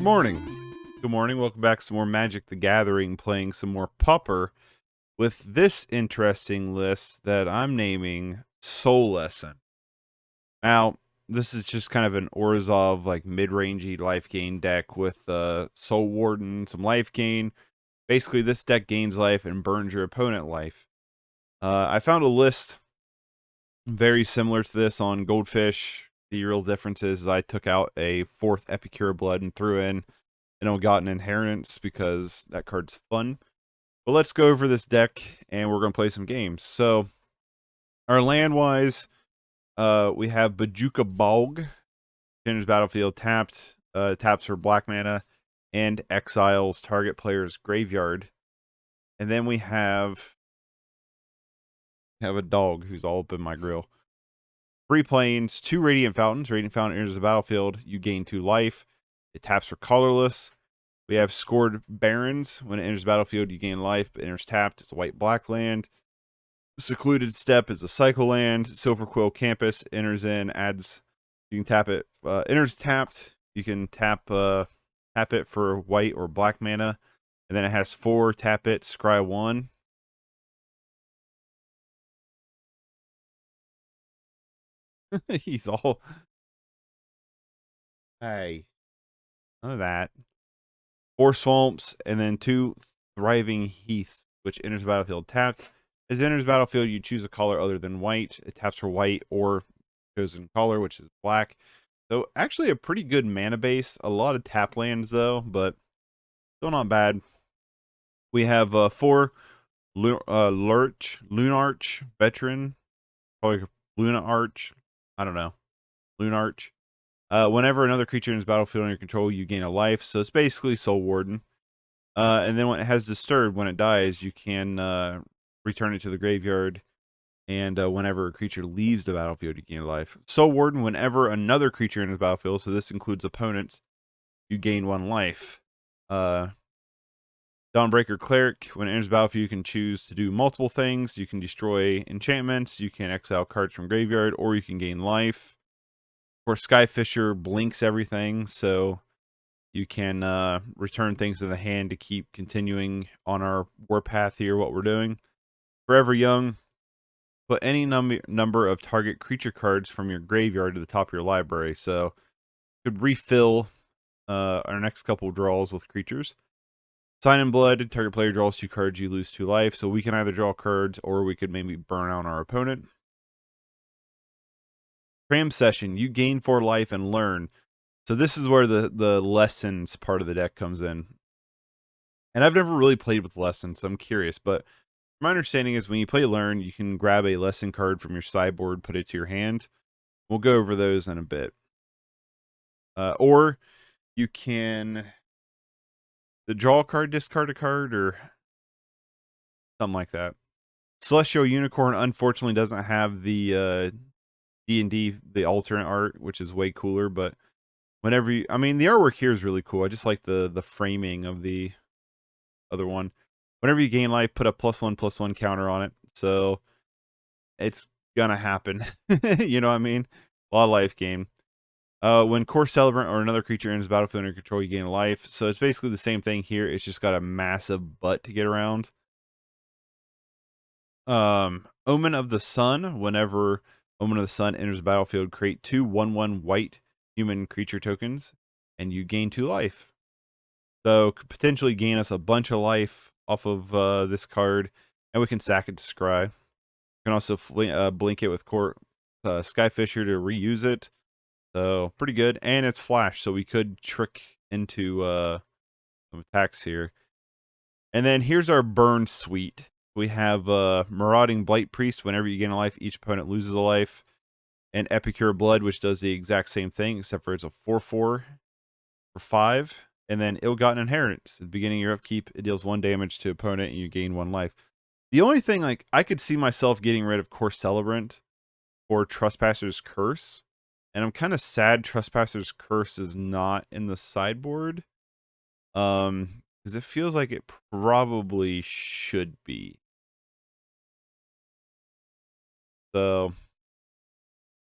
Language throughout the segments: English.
morning. Good morning. Welcome back to some more Magic the Gathering, playing some more Pauper with this interesting list that I'm naming Soul Lesson. Now, this is just kind of an Orzhov, like mid-rangey life gain deck with Soul Warden, some life gain. Basically, this deck gains life and burns your opponent life. I found a list very similar to this on Goldfish. The real difference is I took out a 4th Epicure of Blood and threw in an Gotten Inheritance because that card's fun. But let's go over this deck and we're going to play some games. So, our land-wise, we have Bojuka Bog. Enters battlefield tapped, taps for black mana, and exiles target player's graveyard. And then we have a dog who's all up in my grill. 3 planes, 2 Radiant Fountains. Radiant Fountain enters the battlefield. You gain 2 life. It taps for colorless. We have Scoured Barrens. When it enters the battlefield, you gain life. But enters tapped. It's a white-black land. Secluded Steppe is a cycle land. Silverquill Campus enters in, adds. You can tap it. Enters tapped. You can tap it for white or black mana. And then it has 4, tap it, scry 1. He's all... Hey. None of that. 4 swamps, and then 2 Thriving Heaths, which enters the battlefield tapped. As it enters the battlefield, you choose a color other than white. It taps for white or chosen color, which is black. So actually a pretty good mana base. A lot of tap lands though, but still not bad. We have 4 Lunarch Veteran, probably Lunarch. I don't know. Lunarch. Whenever another creature in his battlefield under your control, you gain a life. So it's basically Soul Warden. And then when it has Disturbed, when it dies, you can return it to the graveyard. And whenever a creature leaves the battlefield, you gain a life. Soul Warden, whenever another creature in his battlefield, so this includes opponents, you gain 1 life. Dawnbringer Cleric, when it enters the battlefield, you can choose to do multiple things. You can destroy enchantments, you can exile cards from graveyard, or you can gain life. Kor Skyfisher blinks everything, so you can return things to the hand to keep continuing on our warpath here, what we're doing. Forever Young, put any number of target creature cards from your graveyard to the top of your library. So you could refill our next couple draws with creatures. Sign in Blood, target player draws 2 cards, you lose 2 life. So we can either draw cards or we could maybe burn out our opponent. Cram Session, you gain 4 life and learn. So this is where the lessons part of the deck comes in. And I've never really played with lessons, so I'm curious. But my understanding is when you play Learn, you can grab a lesson card from your sideboard, put it to your hand. We'll go over those in a bit. Or you can draw a card, discard a card, or something like that. Celestial Unicorn unfortunately doesn't have the D&D, the alternate art, which is way cooler, but whenever you, I mean, the artwork here is really cool. I just like the framing of the other one. Whenever you gain life, put a +1/+1 counter on it. So it's gonna happen. You know what I mean? A lot of life gain. When Kor Celebrant or another creature enters battlefield under control, you gain life. So it's basically the same thing here. It's just got a massive butt to get around. Omen of the Sun. Whenever Omen of the Sun enters the battlefield, create 2 1/1 white human creature tokens, and you gain 2 life. So could potentially gain us a bunch of life off of this card, and we can sack it to scry. We can also blink it with Kor Skyfisher to reuse it. So pretty good, and it's flash, so we could trick into some attacks here. And then here's our burn suite. We have Marauding Blight-Priest. Whenever you gain a life, each opponent loses a life. And Epicure of Blood, which does the exact same thing, except for it's a 4/4 for 5. And then Ill-Gotten Inheritance. At the beginning of your upkeep, it deals 1 damage to opponent, and you gain 1 life. The only thing, like, I could see myself getting rid of Kor Celebrant or Trespasser's Curse. And I'm kind of sad Trespasser's Curse is not in the sideboard. Because it feels like it probably should be. So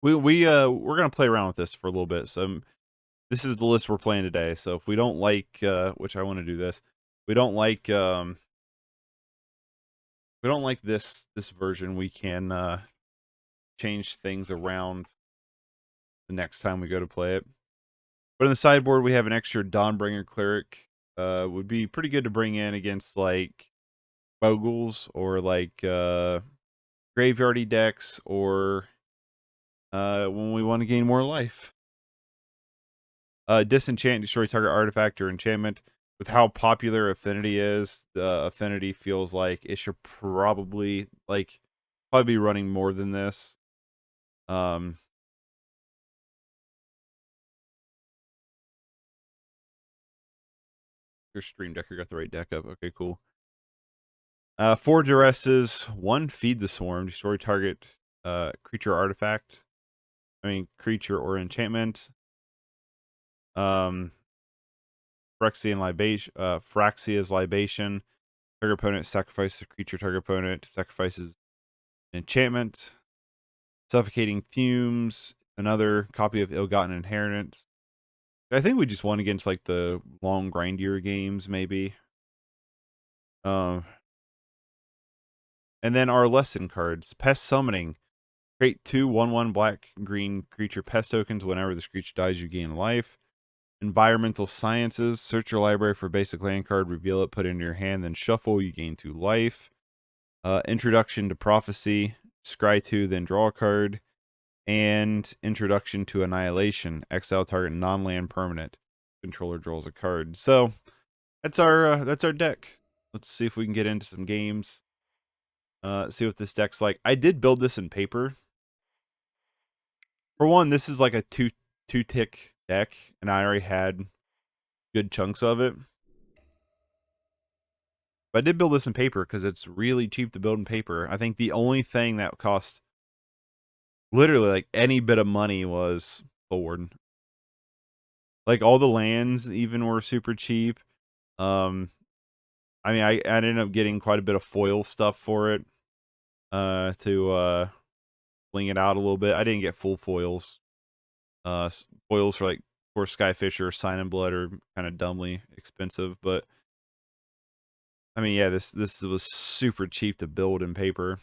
we're gonna play around with this for a little bit. So this is the list we're playing today. So if we don't like, which I want to do this, we don't like this version, we can change things around the next time we go to play it. But in the sideboard, we have an extra Dawnbringer Cleric. Would be pretty good to bring in against like Bogles or like graveyardy decks, or when we want to gain more life. Disenchant, destroy target artifact or enchantment. With how popular Affinity is, the Affinity feels like it should probably be running more than this. Your Stream Decker got the right deck up. Okay, cool. 4 Duresses, 1 Feed the Swarm, destroy target creature artifact. Creature or enchantment. Phyrexian Libation, Phyrexia's Libation. Target opponent sacrifices a creature. Target opponent sacrifices an enchantment. Suffocating Fumes, another copy of Ill-Gotten Inheritance. I think we just won against like the long grindier games, maybe. And then our lesson cards. Pest Summoning. Create 2 1/1 black-green creature pest tokens. Whenever this creature dies, you gain life. Environmental Sciences. Search your library for a basic land card, reveal it, put it into your hand, then shuffle. You gain 2 life. Introduction to Prophecy. Scry 2, then draw a card. And Introduction to Annihilation. Exile target non-land permanent. Controller draws a card. So that's our deck. Let's see if we can get into some games. See what this deck's like. I did build this in paper. For one, this is like a two-tick deck, and I already had good chunks of it. But I did build this in paper because it's really cheap to build in paper. I think the only thing that cost literally like any bit of money was Soul Warden. Like all the lands even were super cheap. I ended up getting quite a bit of foil stuff for it. To bling it out a little bit. I didn't get full foils. Foils for like Kor Skyfisher or Sign in Blood are kind of dumbly expensive, but yeah, this was super cheap to build in paper.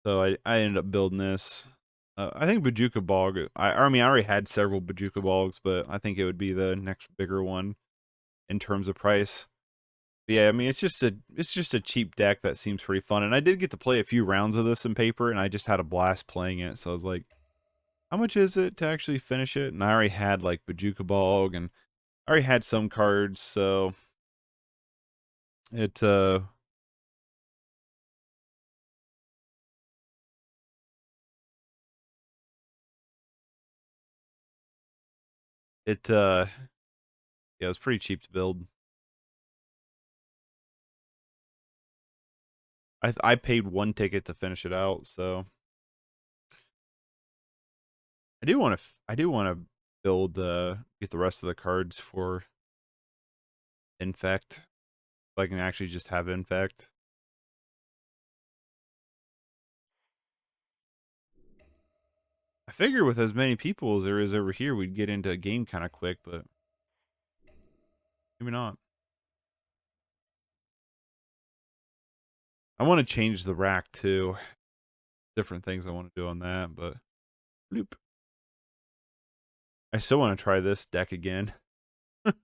So I ended up building this. I think Bojuka Bog. I already had several Bojuka Bogs, but I think it would be the next bigger one in terms of price. But yeah, it's just a cheap deck that seems pretty fun, and I did get to play a few rounds of this in paper, and I just had a blast playing it. So I was like, how much is it to actually finish it? And I already had like Bojuka Bog, and I already had some cards, so it yeah, it was pretty cheap to build. I paid 1 ticket to finish it out, so I do want to build get the rest of the cards for Infect, so I can actually just have Infect. I figure with as many people as there is over here, we'd get into a game kind of quick, but maybe not. I want to change the rack too. Different things I want to do on that, but bloop. I still want to try this deck again. Just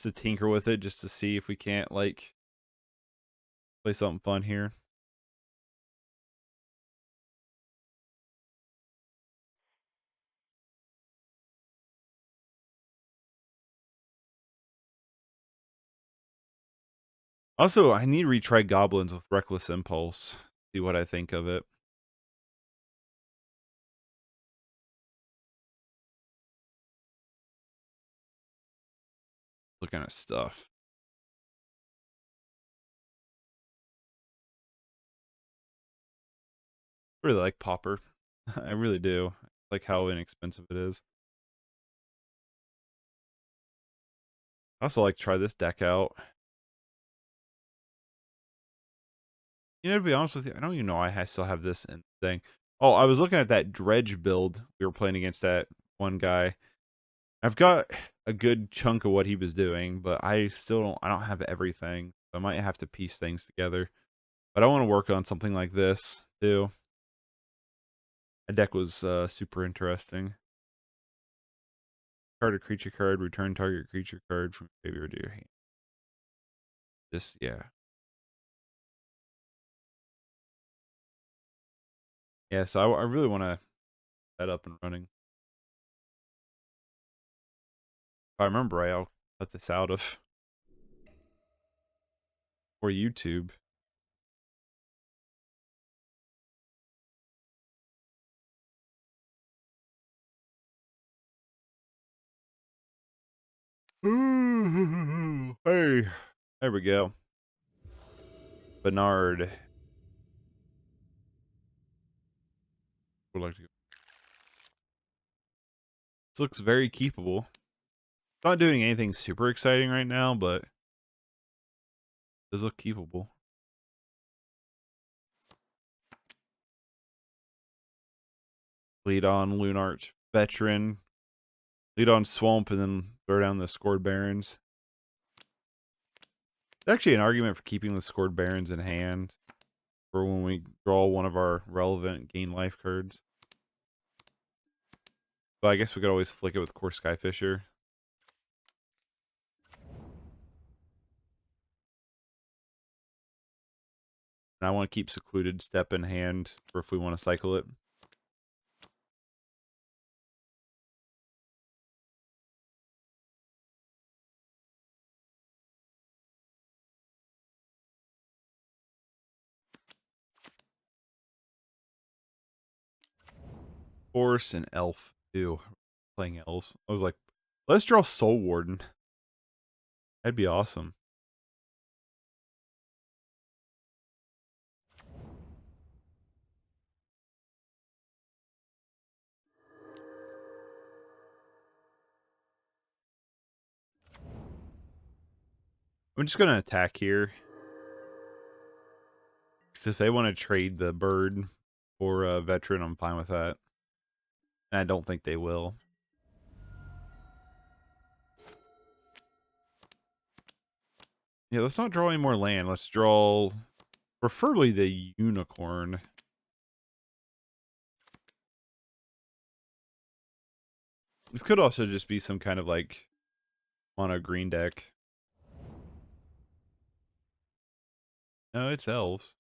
to tinker with it, just to see if we can't like play something fun here. Also, I need to retry Goblins with Reckless Impulse. See what I think of it. Looking at stuff. I really like Pauper. I really do. I like how inexpensive it is. I also like to try this deck out. To be honest with you, I don't even know why I still have this in thing. Oh, I was looking at that dredge build we were playing against that one guy. I've got a good chunk of what he was doing, but I don't have everything. I might have to piece things together. But I want to work on something like this too. That deck was super interesting. Card a creature card, return target creature card from graveyard to your hand. This, yeah. Yeah, so I really want to set up and running. If I remember right, I'll cut this out of for YouTube. Hey, there we go. Bernard. Would like to go. This looks very keepable. Not doing anything super exciting right now, but it does look keepable. Lead on Lunarch Veteran. Lead on Swamp, and then throw down the Scoured Barrens. There's actually an argument for keeping the Scoured Barrens in hand for when we draw one of our relevant gain life cards. But I guess we could always flick it with Kor Skyfisher. And I want to keep Secluded Steppe in hand for if we want to cycle it. Horse and Elf. Ew. Playing Elves. I was like, let's draw Soul Warden. That'd be awesome. I'm just going to attack here. Because if they want to trade the bird for a veteran, I'm fine with that. And I don't think they will. Yeah, let's not draw any more land. Let's draw preferably the unicorn. This could also just be some kind of like mono green deck. No, it's elves.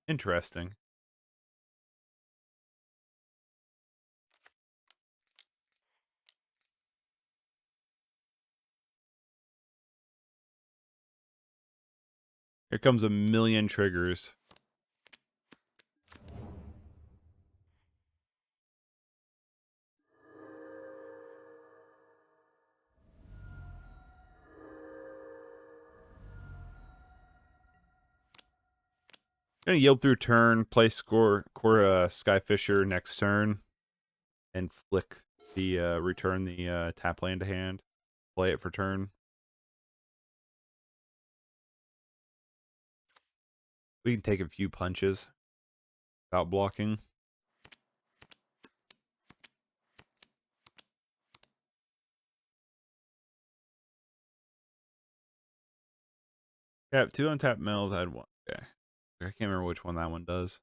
Interesting. Here comes a million triggers. Gonna yield through turn, play Kor Skyfisher next turn, and flick the return the tap land to hand. Play it for turn. We can take a few punches without blocking. Tap 2 untapped mills, I had 1. Okay. I can't remember which one that one does.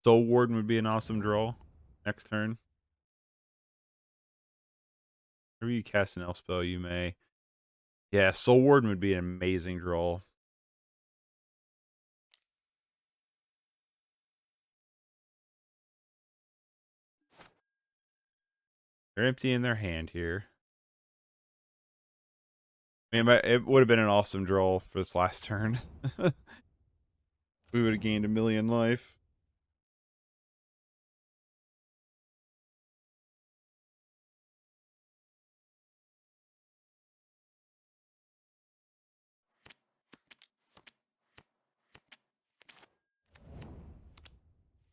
Soul Warden would be an awesome draw next turn. Whenever you cast an elf spell, you may. Yeah, Soul Warden would be an amazing draw. They're emptying their hand here. I mean, it would have been an awesome draw for this last turn. We would have gained a million life.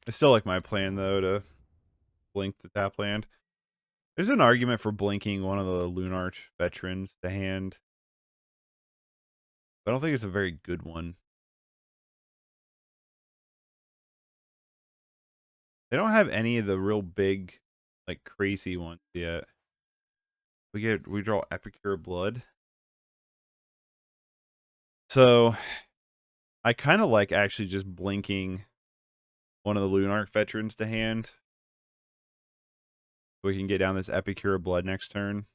I still like my plan, though, to blink the tap land. There's an argument for blinking one of the Lunarch Veterans to hand. But I don't think it's a very good one. They don't have any of the real big, like, crazy ones yet. We draw Epicure of Blood. So, I kind of like actually just blinking one of the Lunarch Veterans to hand. We can get down this Epicure of Blood next turn.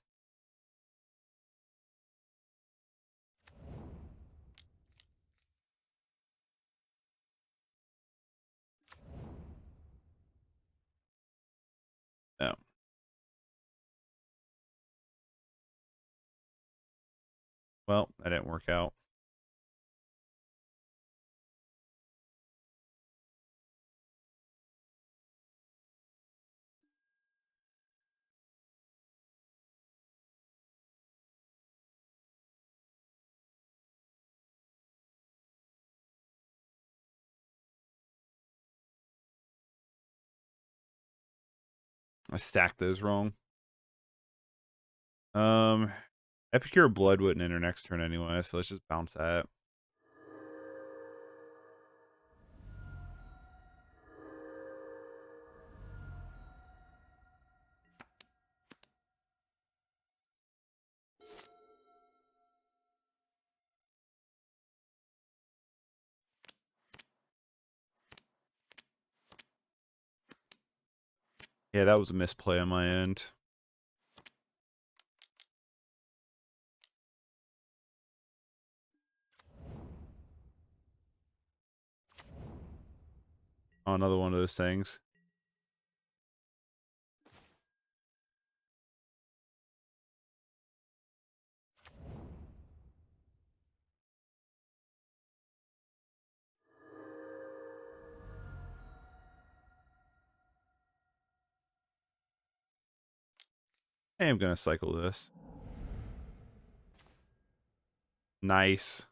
No. Well, that didn't work out. I stacked those wrong. Epicure of Blood wouldn't enter next turn anyway, so let's just bounce that. Yeah, that was a misplay on my end. Oh, another one of those things. I am going to cycle this. Nice.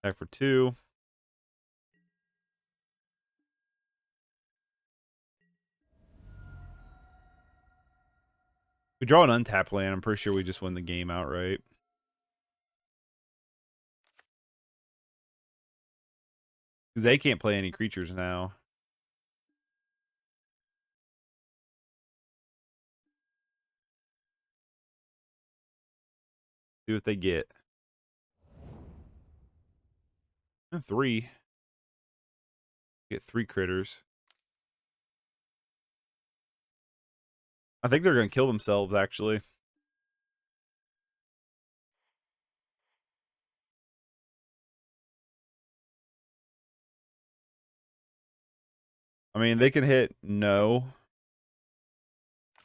Back for 2. We draw an untap land. I'm pretty sure we just win the game outright. Because they can't play any creatures now. See what they get. 3. Get 3 critters. I think they're going to kill themselves, actually. I mean, they can hit no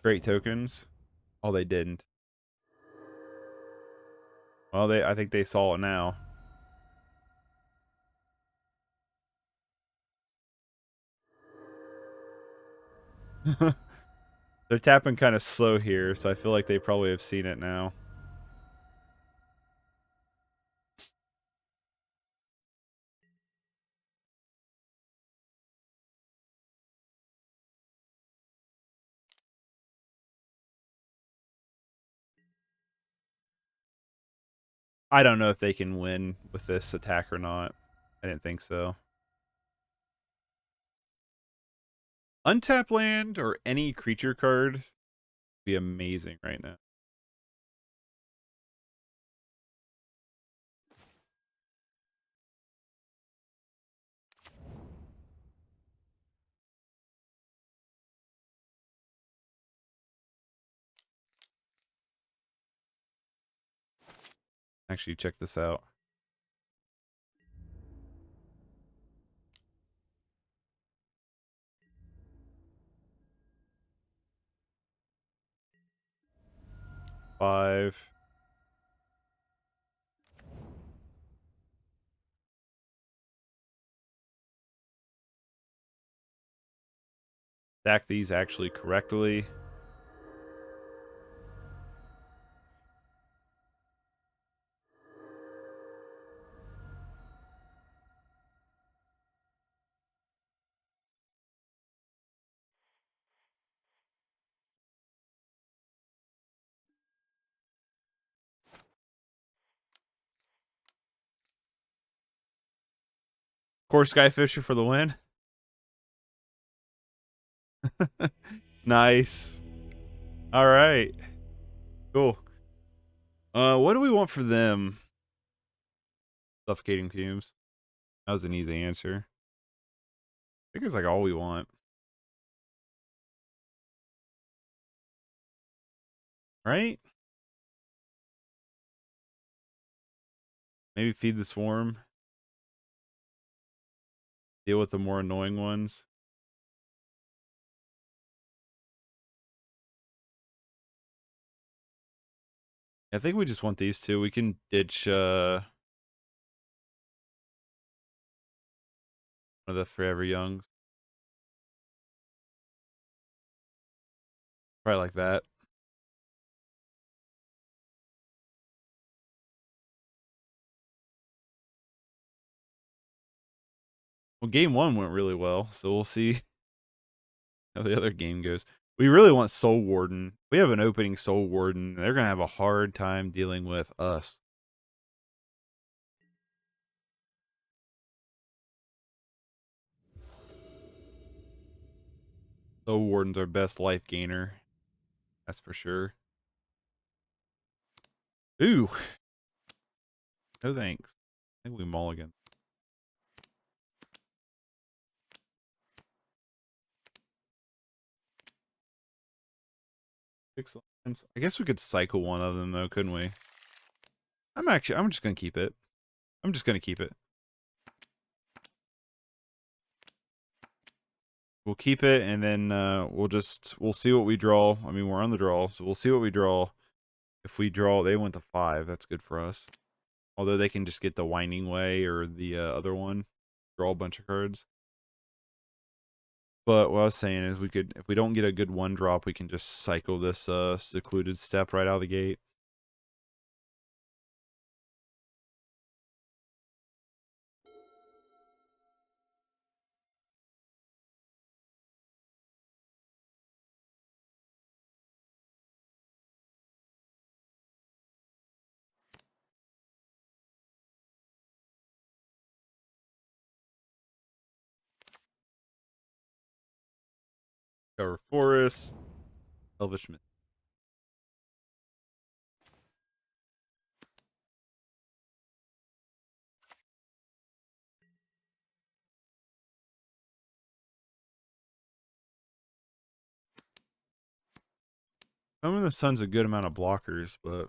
great tokens. Oh, they didn't. Well, I think they saw it now. They're tapping kind of slow here, so I feel like they probably have seen it now. I don't know if they can win with this attack or not. I didn't think so. Untap land or any creature card would be amazing right now. Actually, check this out. Five. stack these actually correctly. Kor Skyfisher for the win. Nice. All right. Cool. What do we want for them? Suffocating Fumes. That was an easy answer. I think it's like all we want. Right? Maybe feed the swarm. Deal with the more annoying ones. I think we just want these two. We can ditch one of the Forever Youngs. Probably like that. Well, game one went really well, so we'll see how the other game goes. We really want Soul Warden. We have an opening Soul Warden. They're going to have a hard time dealing with us. Soul Warden's our best life gainer. That's for sure. Ooh. No thanks. I think we mulligan. Excellent. I guess we could cycle one of them though, couldn't we? I'm just gonna keep it. I'm just gonna keep it. We'll keep it and then we'll see what we draw. I mean, we're on the draw, so we'll see what we draw. If we draw, they went to 5. That's good for us. Although they can just get the Winding Way or the other one, draw a bunch of cards. But what I was saying is we could, if we don't get a good 1-drop, we can just cycle this Secluded Steppe right out of the gate. Cover Forest, Elvish Myth. Some of the Sun's a good amount of blockers, but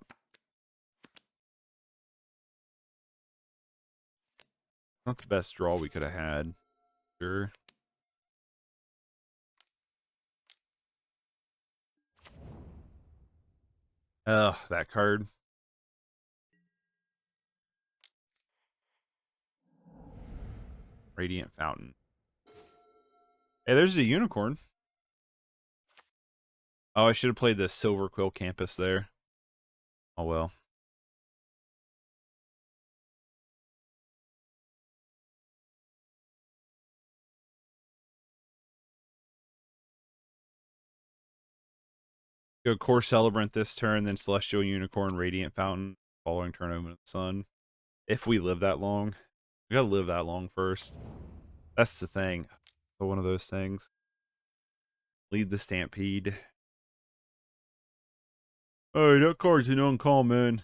not the best draw we could have had. Sure. Ugh, that card. Radiant Fountain. Hey, there's a unicorn. Oh, I should have played the Silverquill Campus there. Oh well. Go Kor Celebrant this turn, then Celestial Unicorn, Radiant Fountain, following turn Omen of the Sun. If we live that long. We gotta live that long first. That's the thing. So one of those things. Lead the Stampede. Oh, that card's an uncommon.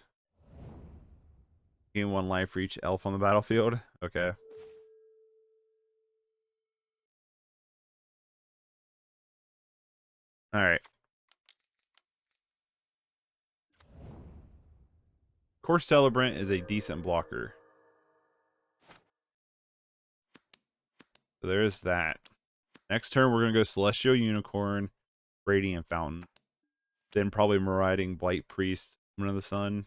Gain 1 life for each elf on the battlefield. Okay. Alright. Kor Celebrant is a decent blocker. So there is that. Next turn, we're going to go Celestial Unicorn, Radiant Fountain. Then probably Marauding Blight-Priest, Omen of the Sun.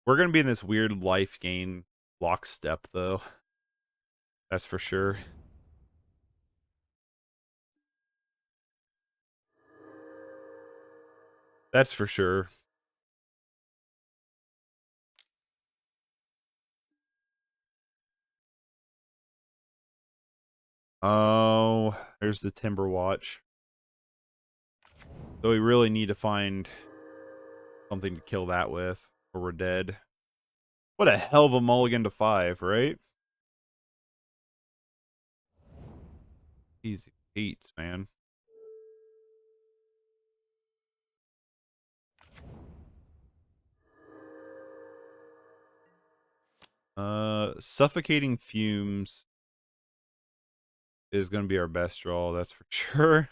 We're going to be in this weird life gain Lockstep, though. That's for sure. That's for sure. Oh, there's the Timber Watch. So we really need to find something to kill that with, or we're dead. What a hell of a mulligan to 5, right? Easy beats, man. Suffocating Fumes is going to be our best draw, that's for sure.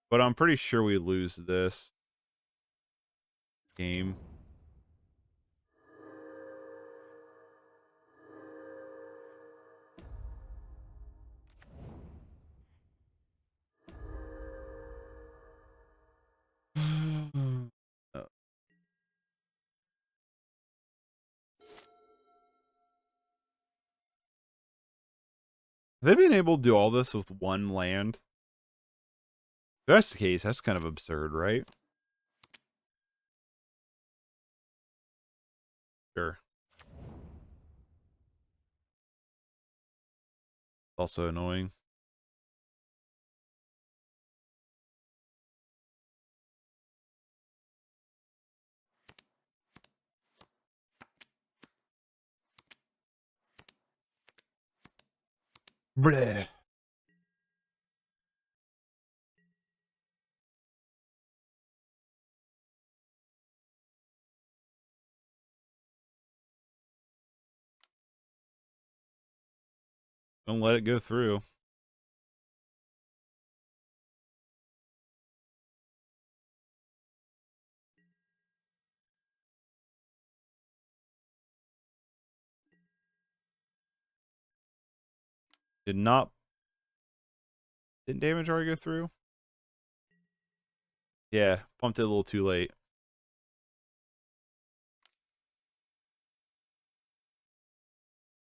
But I'm pretty sure we lose this game. They've been able to do all this with one land. If that's the case, that's kind of absurd, right? Sure. Also annoying. Bleh. Don't let it go through. Didn't damage already go through? Yeah, pumped it a little too late.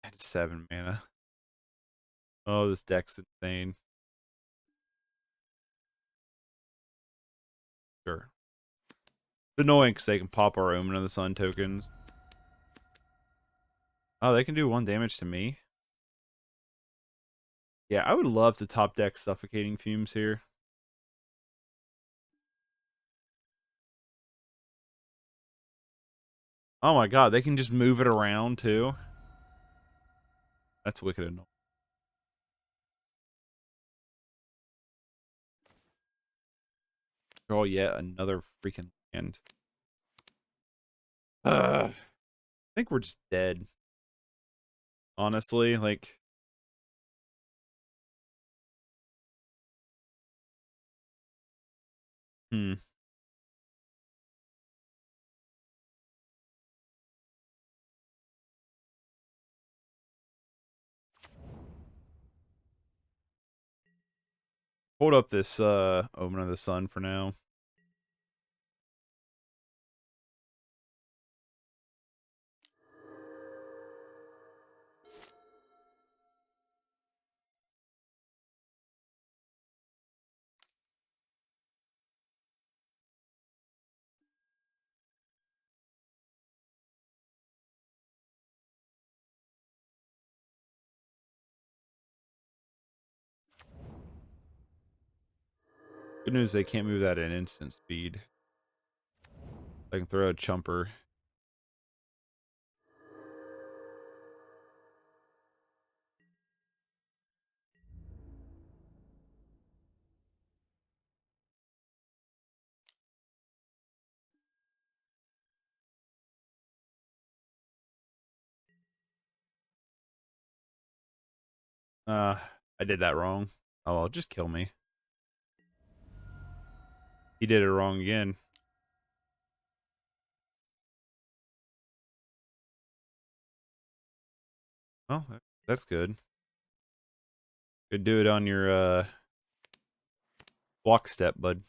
At 7 mana. Oh, this deck's insane. Sure. It's annoying because they can pop our Omen of the Sun tokens. Oh, they can do 1 damage to me? Yeah, I would love to top deck Suffocating Fumes here. Oh my god, they can just move it around too. That's wicked annoying. Draw yet another freaking land. I think we're just dead. Honestly, like... Hold up this Omen of the Sun for now. Good news, they can't move that at instant speed. I can throw a chumper. I did that wrong. Oh, well, just kill me. He did it wrong again. Oh, that's good. Good do it on your block step, bud.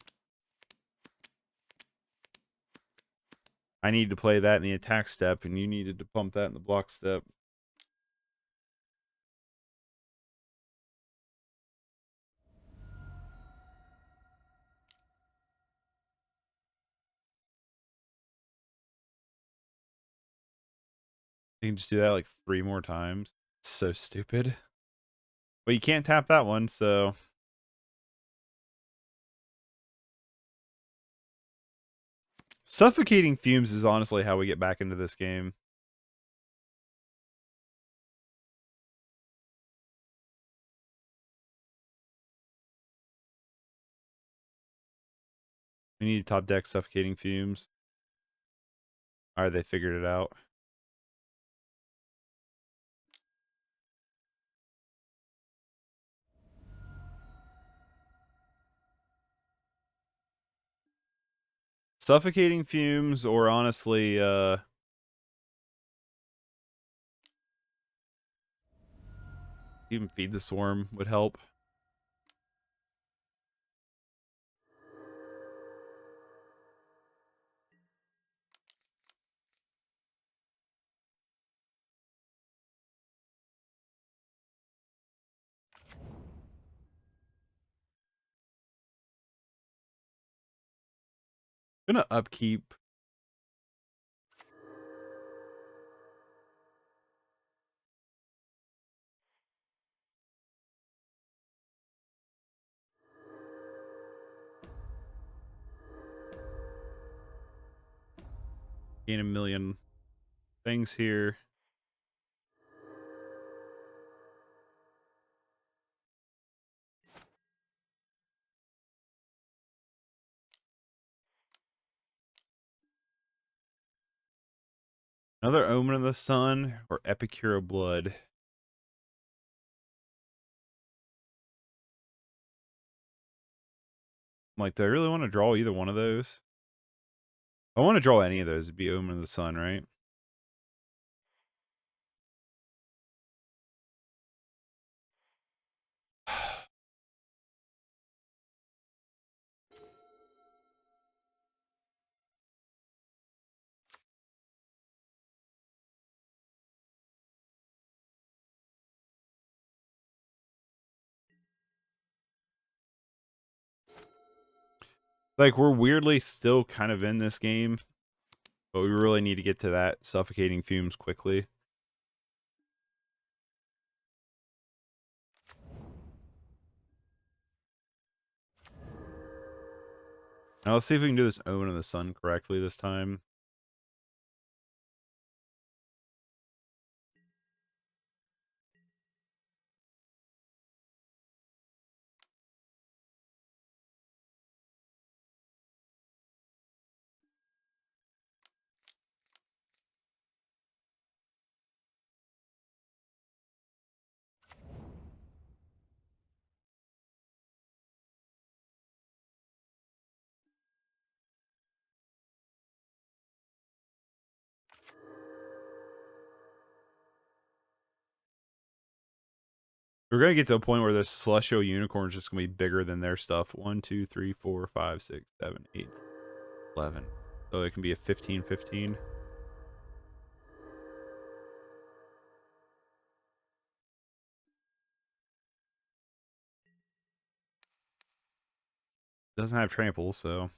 I needed to play that in the attack step, and you needed to pump that in the block step. You can just do that like 3 more times. It's so stupid. But you can't tap that one, so... Suffocating Fumes is honestly how we get back into this game. We need top deck Suffocating Fumes. Alright, they figured it out. Suffocating Fumes, or honestly, even Feed the Swarm would help. I'm gonna upkeep. Gain a million things here. Another Omen of the Sun or Epicure of Blood. I'm like, do I really want to draw either one of those? If I want to draw any of those, it'd be Omen of the Sun, right? Like, we're weirdly still kind of in this game, but we really need to get to that Suffocating Fumes quickly. Now let's see if we can do this Omen of the Sun correctly this time. We're going to get to a point where this Celestial Unicorn is just going to be bigger than their stuff. 1, 2, 3, 4, 5, 6, 7, 8, 11. So it can be a 15-15. Doesn't have trample, so...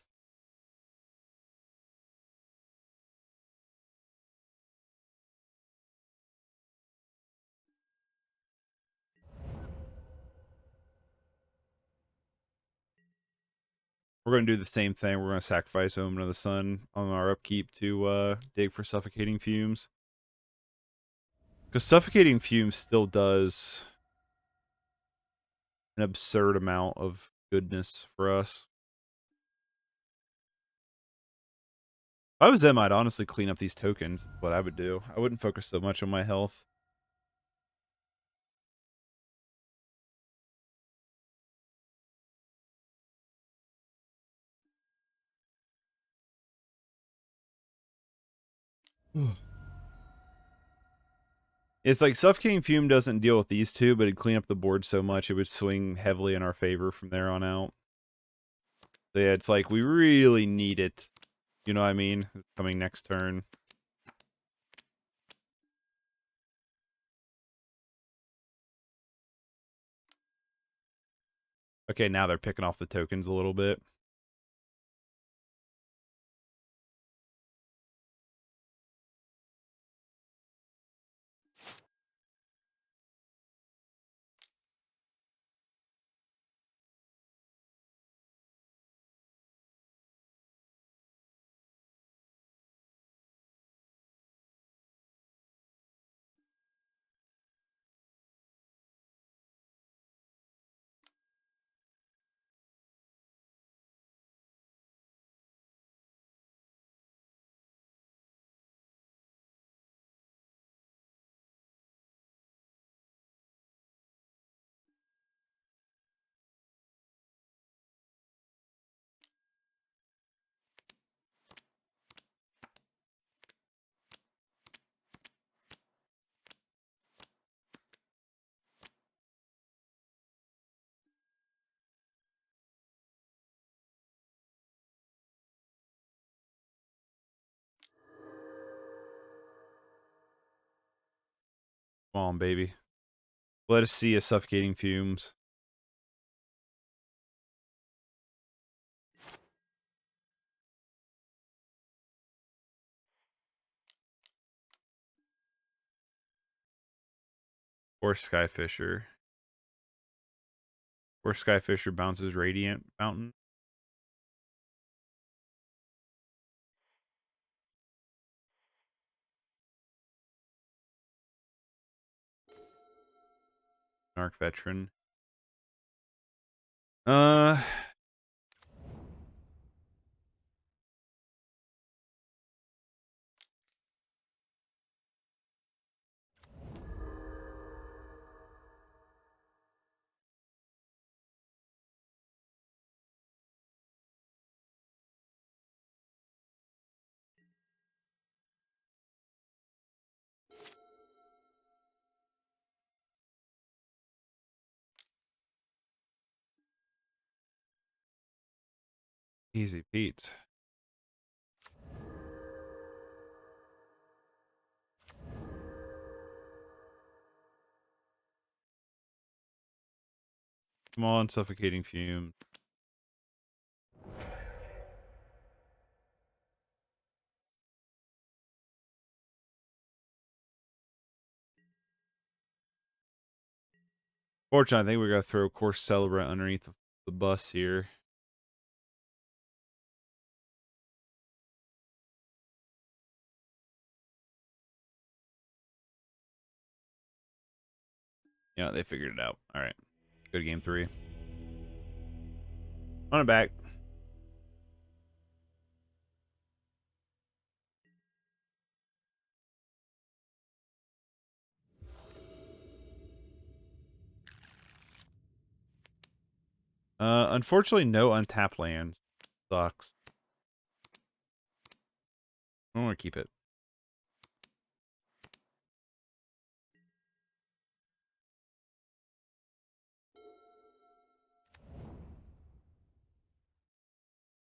We're going to do the same thing. We're going to sacrifice Omen of the Sun on our upkeep to dig for Suffocating Fumes. Because Suffocating Fumes still does an absurd amount of goodness for us. If I was them, I'd honestly clean up these tokens. That's what I would do. I wouldn't focus so much on my health. It's like Suffocating Fume doesn't deal with these two, but it'd clean up the board so much it would swing heavily in our favor from there on out. So yeah, it's like we really need it You know what I mean? It's coming next turn. Okay, now they're picking off the tokens a little bit. Come on, baby. Let us see a Suffocating Fumes. Kor Skyfisher. Kor Skyfisher bounces Radiant Fountain. Lunarch Veteran. Easy Pete. Come on, Suffocating Fumes. Fortunately, I think we gotta throw Kor Celebrant underneath the bus here. Yeah, they figured it out. All right. Good game 3. On it back. Unfortunately, no untapped lands. Sucks. I want to keep it.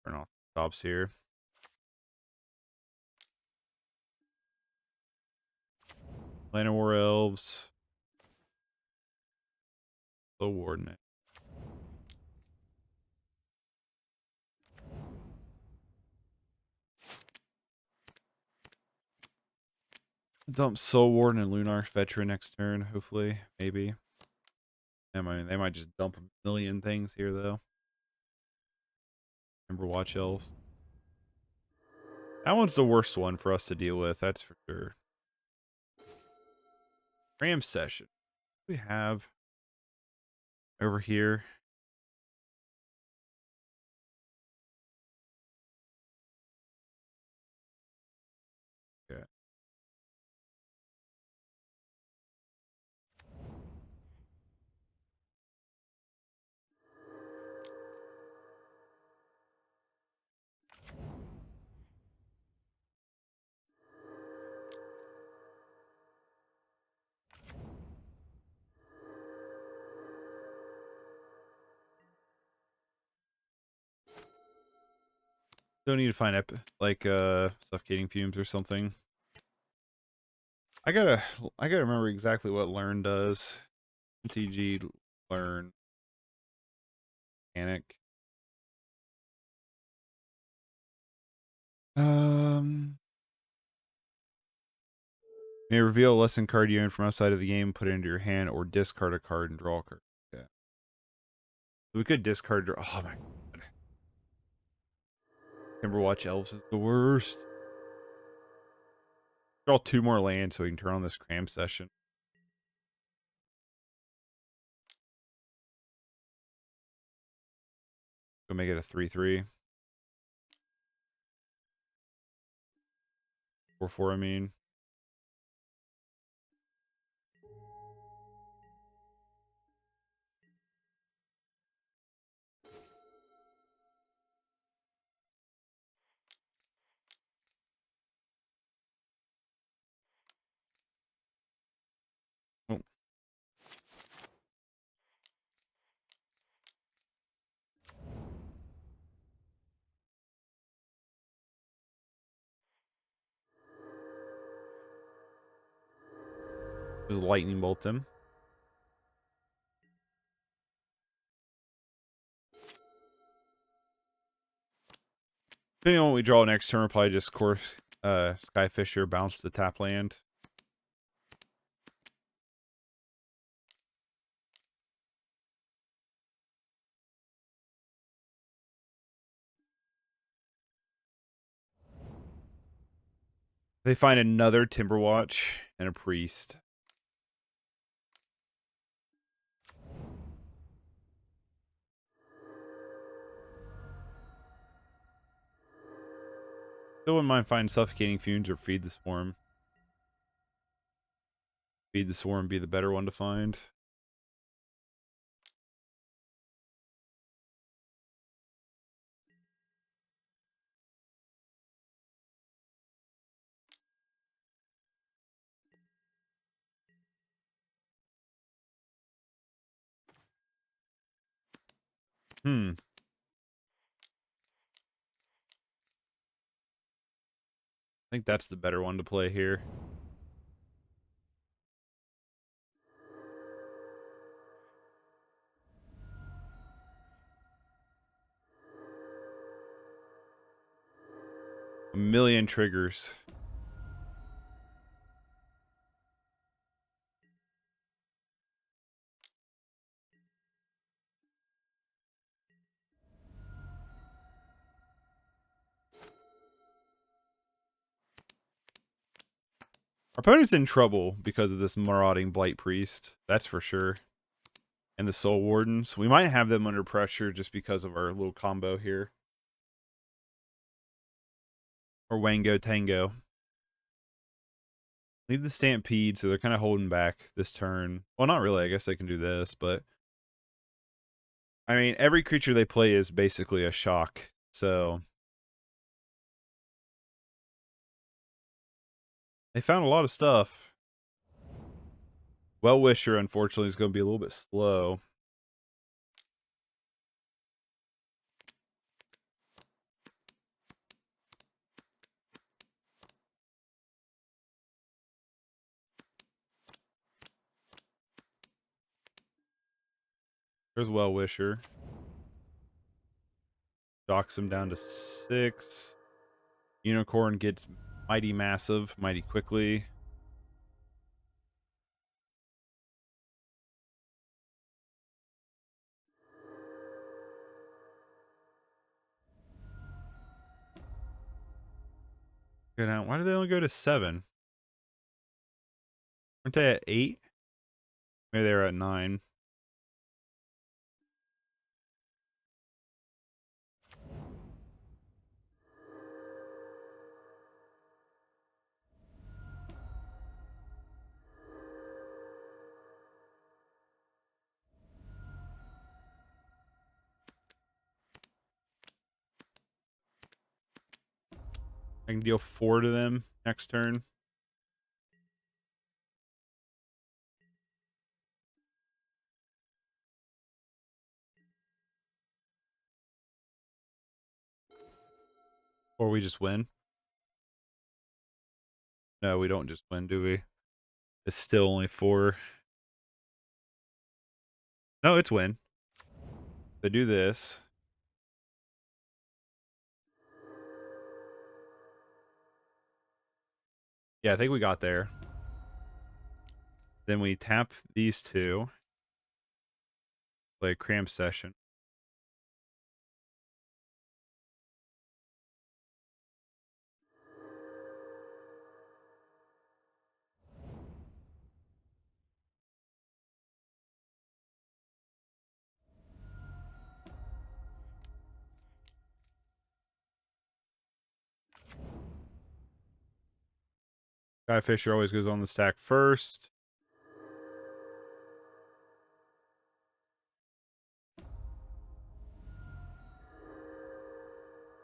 Turn off stops here. Llanowar Elves. Soul Warden. Dump Soul Warden and Lunarch Veteran next turn, hopefully. Maybe. I mean, they might just dump a million things here, though. Remember Watch Elves. That one's the worst one for us to deal with, that's for sure. Cram Session. What do we have over here? Okay. Don't need to find Suffocating Fumes or something. I gotta remember exactly what learn does. MTG learn mechanic. May reveal a lesson card you earned from outside of the game, put it into your hand, or discard a card and draw a card. Yeah. We could discard. Oh my god. Timberwatch Elves is the worst. Draw 2 more lands so we can turn on this Cram Session. Go make it a 3/3. 4/4, I mean. Oh. Just lightning bolt them. Depending on what we draw next turn, we'll probably just Kor Skyfisher, bounce the tap land. They find another Timberwatch and a Priest. Still wouldn't mind finding Suffocating Fumes or Feed the Swarm. Feed the Swarm be the better one to find. I think that's the better one to play here. A million triggers. Our opponent's in trouble because of this Marauding Blight-Priest. That's for sure. And the Soul Wardens. We might have them under pressure just because of our little combo here. Or Wango Tango. Leave the Stampede, so they're kind of holding back this turn. Well, not really. I guess they can do this, but... I mean, every creature they play is basically a shock, so... They found a lot of stuff. Well-Wisher, unfortunately, is going to be a little bit slow. There's Well-Wisher. Docks him down to 6. Unicorn gets mighty massive, mighty quickly. Go down. Why did they only go to 7? Aren't they at 8? Maybe they were at 9. I can deal 4 to them next turn. Or we just win? No, we don't just win, do we? It's still only 4. No, it's win. They do this. Yeah, I think we got there. Then we tap these 2. Play Cram Session. Skyfisher always goes on the stack first.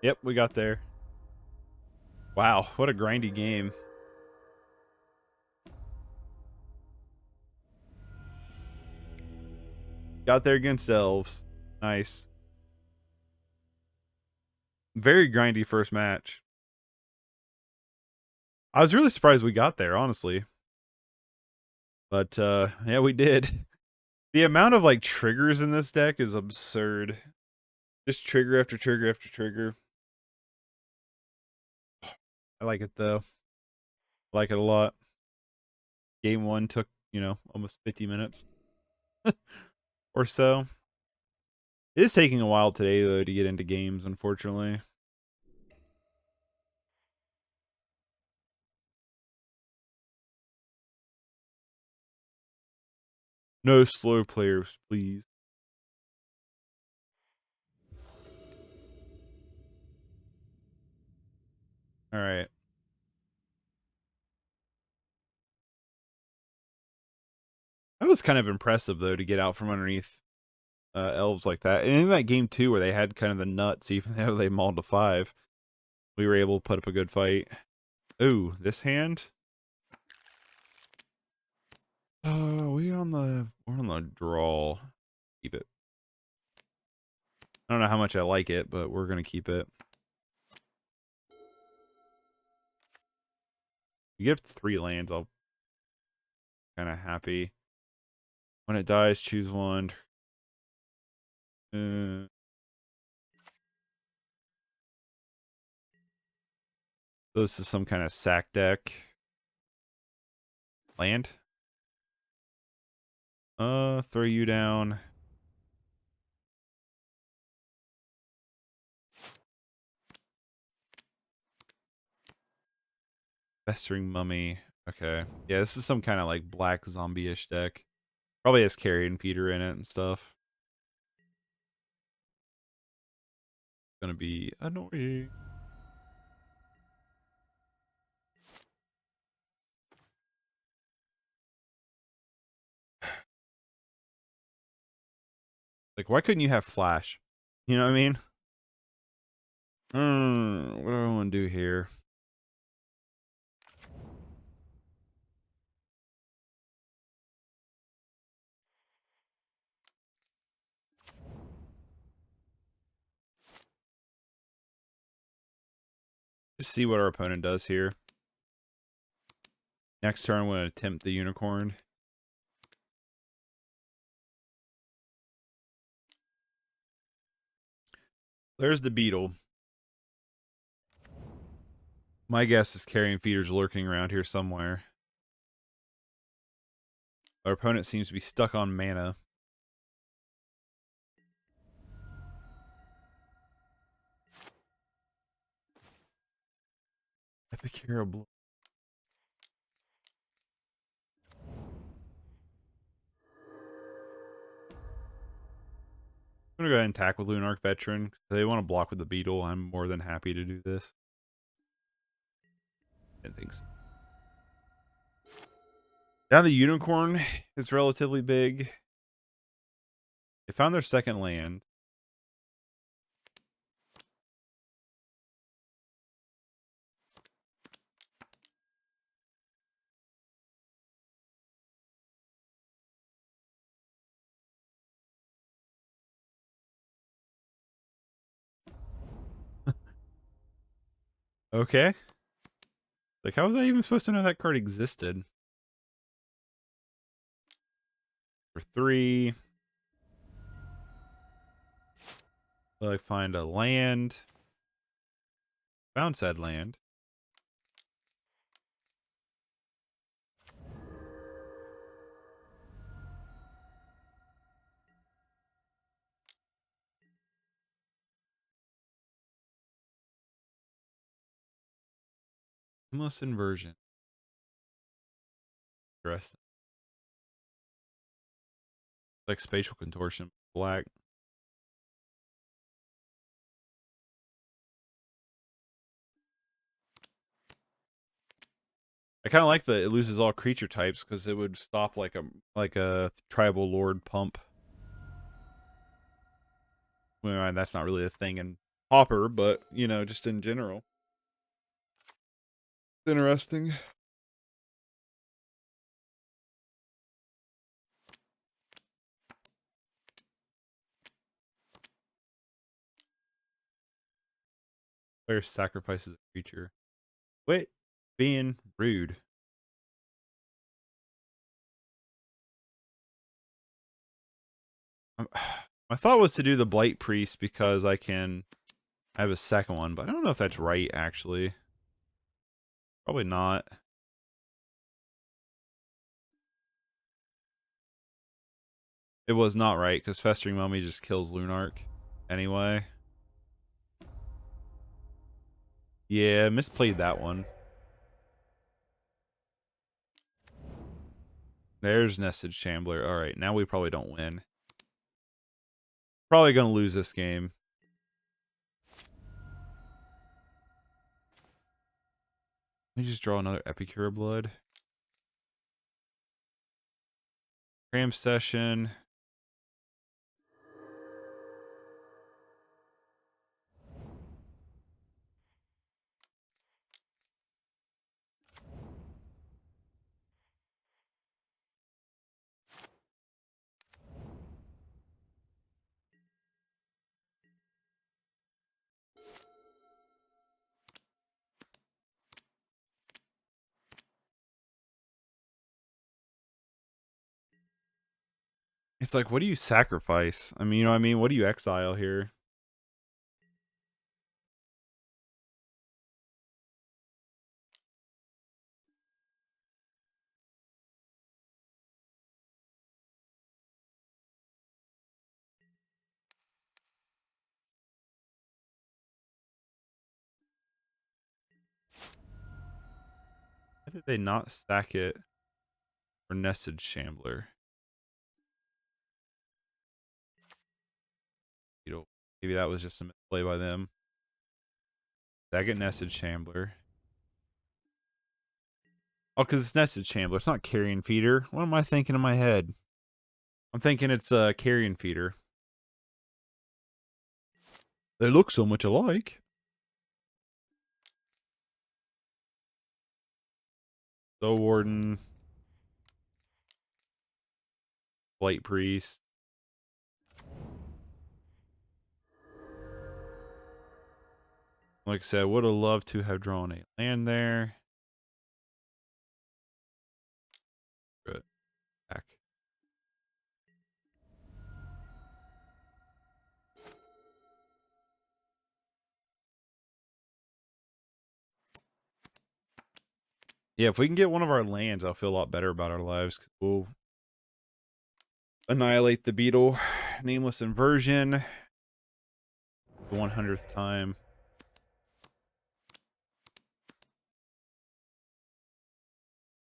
Yep, we got there. Wow, what a grindy game. Got there against Elves. Nice. Very grindy first match. I was really surprised we got there, honestly. But yeah, we did. The amount of like triggers in this deck is absurd. Just trigger after trigger after trigger. I like it though. I like it a lot. Game 1 took, almost 50 minutes or so. It is taking a while today though to get into games, unfortunately. No slow players, please. All right. That was kind of impressive though to get out from underneath Elves like that. And in that game 2 where they had kind of the nuts, even though they mauled to 5, we were able to put up a good fight. Ooh, this hand? We're on the draw. Keep it. I don't know how much I like it, but we're gonna keep it. You get 3 lands, I'll kind of happy. When it dies, choose one. So this is some kind of sack deck. Land. Throw you down. Festering Mummy. Okay. Yeah, this is some kind of like black zombie-ish deck. Probably has Carrion Peter in it and stuff. Gonna be annoying. Like, why couldn't you have Flash? You know what I mean? What do I want to do here? Just see what our opponent does here. Next turn, I'm going to attempt the Unicorn. There's the Beetle. My guess is Carrion Feeder's lurking around here somewhere. Our opponent seems to be stuck on mana. Epicure of Blood. I'm going to go ahead and attack with Lunarch Veteran. If they want to block with the Beetle, I'm more than happy to do this. And things. Down the Unicorn, it's relatively big. They found their second land. Okay. Like, how was I even supposed to know that card existed? For 3. Like, find a land. Found said land. Seamless inversion. Interesting. Like spatial contortion. Black. I kind of like that it loses all creature types because it would stop like a tribal lord pump. Well, that's not really a thing in Pauper, but you know, just in general. It's interesting. Player sacrifices a creature. Wait, being rude. My thought was to do the Blight-Priest because I have a second one, but I don't know if that's right, actually. Probably not. It was not right, because Festering Mummy just kills Lunarch anyway. Yeah, misplayed that one. There's Nested Shambler. Alright, now we probably don't win. Probably going to lose this game. Let me just draw another Epicure of Blood. Cram Session. It's like, what do you sacrifice? I mean, you know what I mean? What do you exile here? Why did they not stack it for Nested Shambler? You know, maybe that was just a misplay by them. Second Nested Shambler. Oh, because it's Nested Shambler. It's not Carrion Feeder. What am I thinking in my head? I'm thinking it's a Carrion Feeder. They look so much alike. Soul Warden. Blight-Priest. Like I said, would have loved to have drawn a land there. Good. Back. Yeah, if we can get one of our lands, I'll feel a lot better about our lives. We'll annihilate the beetle. Nameless Inversion. The 100th time.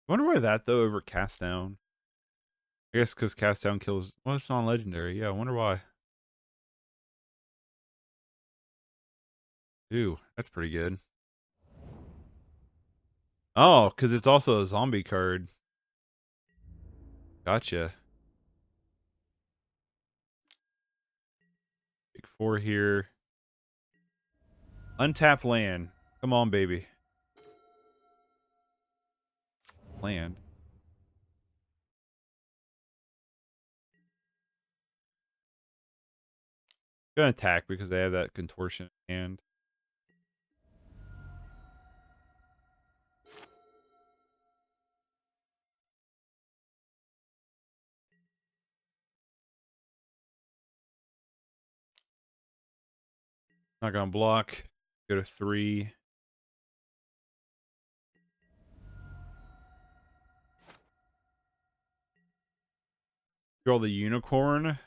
I wonder why that, though, over Cast Down. I guess because Cast Down kills... Well, it's non-legendary. Yeah, I wonder why. Ooh, that's pretty good. Oh, because it's also a zombie card. Gotcha. Big 4 here. Untap land. Come on, baby. Land. Gonna attack because they have that contortion hand. Not gonna block. Go to 3. Draw the unicorn.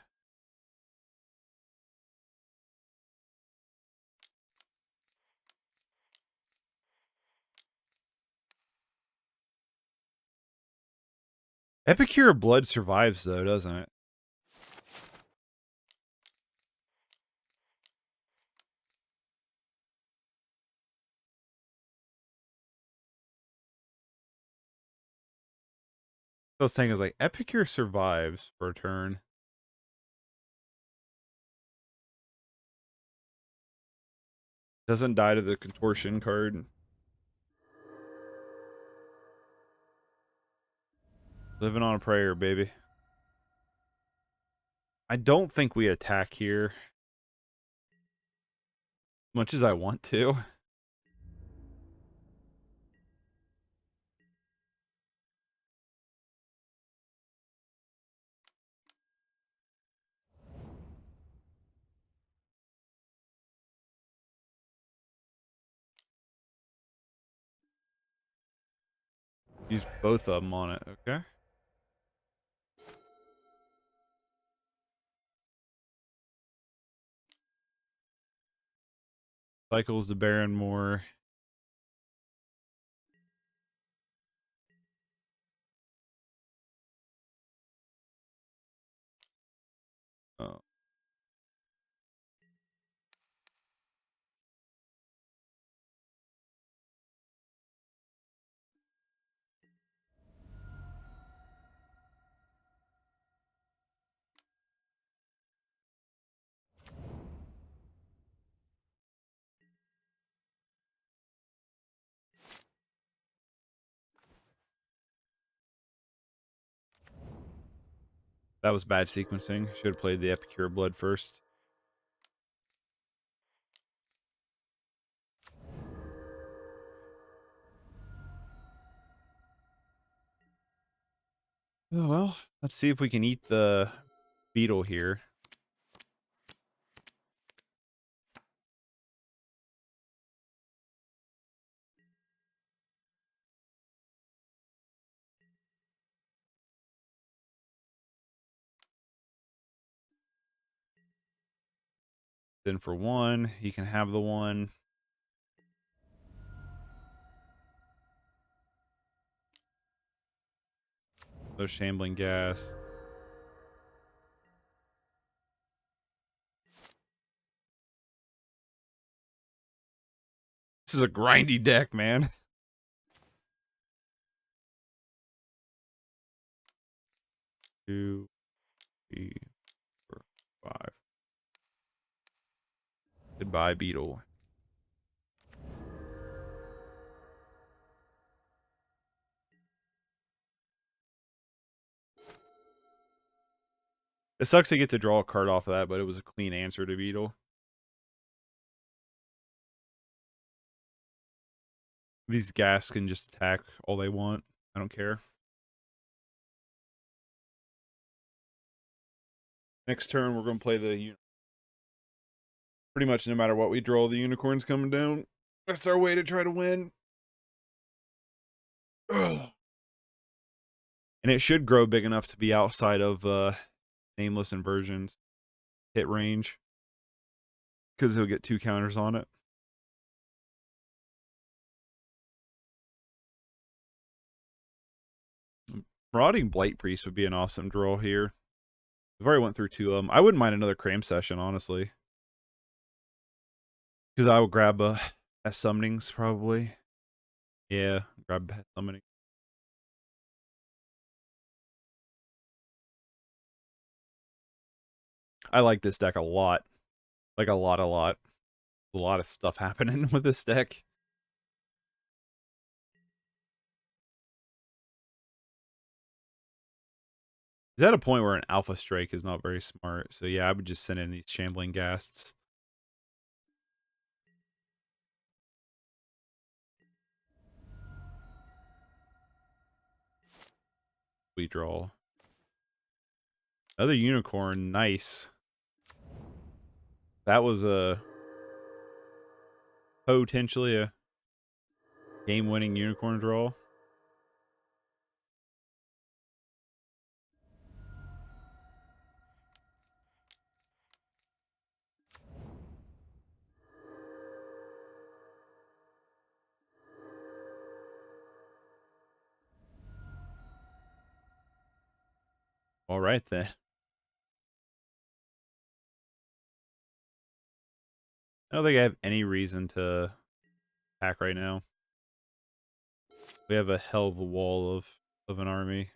Epicure of Blood survives though, doesn't it? I was saying, is like Epicure survives for a turn. Doesn't die to the contortion card. Living on a prayer, baby. I don't think we attack here. Much as I want to. Use both of them on it, okay? Cycles to Baron more. Oh. That was bad sequencing. Should have played the Epicure of Blood first. Oh, well, let's see if we can eat the beetle here. Then for 1, he can have the 1. Those shambling gas. This is a grindy deck, man. 2, 3, 4, 5. Goodbye, beetle. It sucks to get to draw a card off of that, but it was a clean answer to beetle. These gas can just attack all they want. I don't care. Next turn, we're going to play the... Pretty much no matter what we draw, the unicorn's coming down. That's our way to try to win. Ugh. And it should grow big enough to be outside of nameless inversions hit range. Because he'll get 2 counters on it. Marauding Blight-Priest would be an awesome draw here. We've already went through 2 of them. I wouldn't mind another Cram Session, honestly. Because I would grab Pest Summonings, probably. Yeah, grab Pest Summoning. I like this deck a lot. Like a lot. A lot of stuff happening with this deck. Is at a point where an Alpha Strike is not very smart. So yeah, I would just send in these Shambling Ghasts. We draw. Another unicorn, nice. That was a potentially a game-winning unicorn draw. All right, then. I don't think I have any reason to attack right now. We have a hell of a wall of an army.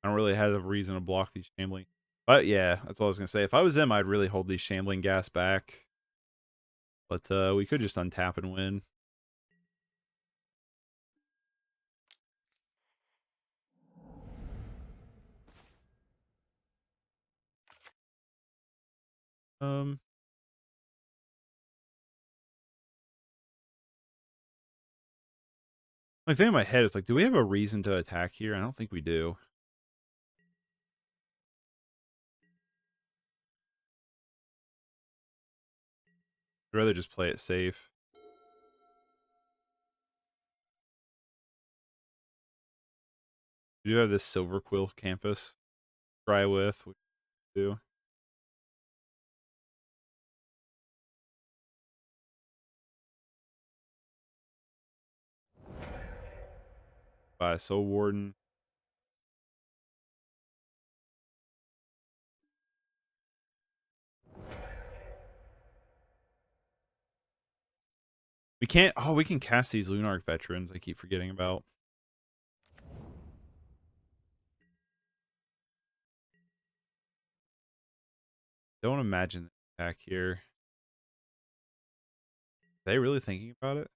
I don't really have a reason to block these shambling. But yeah, that's what I was going to say. If I was them, I'd really hold these shambling gas back. But we could just untap and win. My thing in my head is like, do we have a reason to attack here? I don't think we do. I'd rather just play it safe. We do have this Silverquill Campus. Try with, which we do. By Soul Warden. We can't. Oh, we can cast these Lunarch Veterans. I keep forgetting about. Don't imagine the attack here. Are they really thinking about it?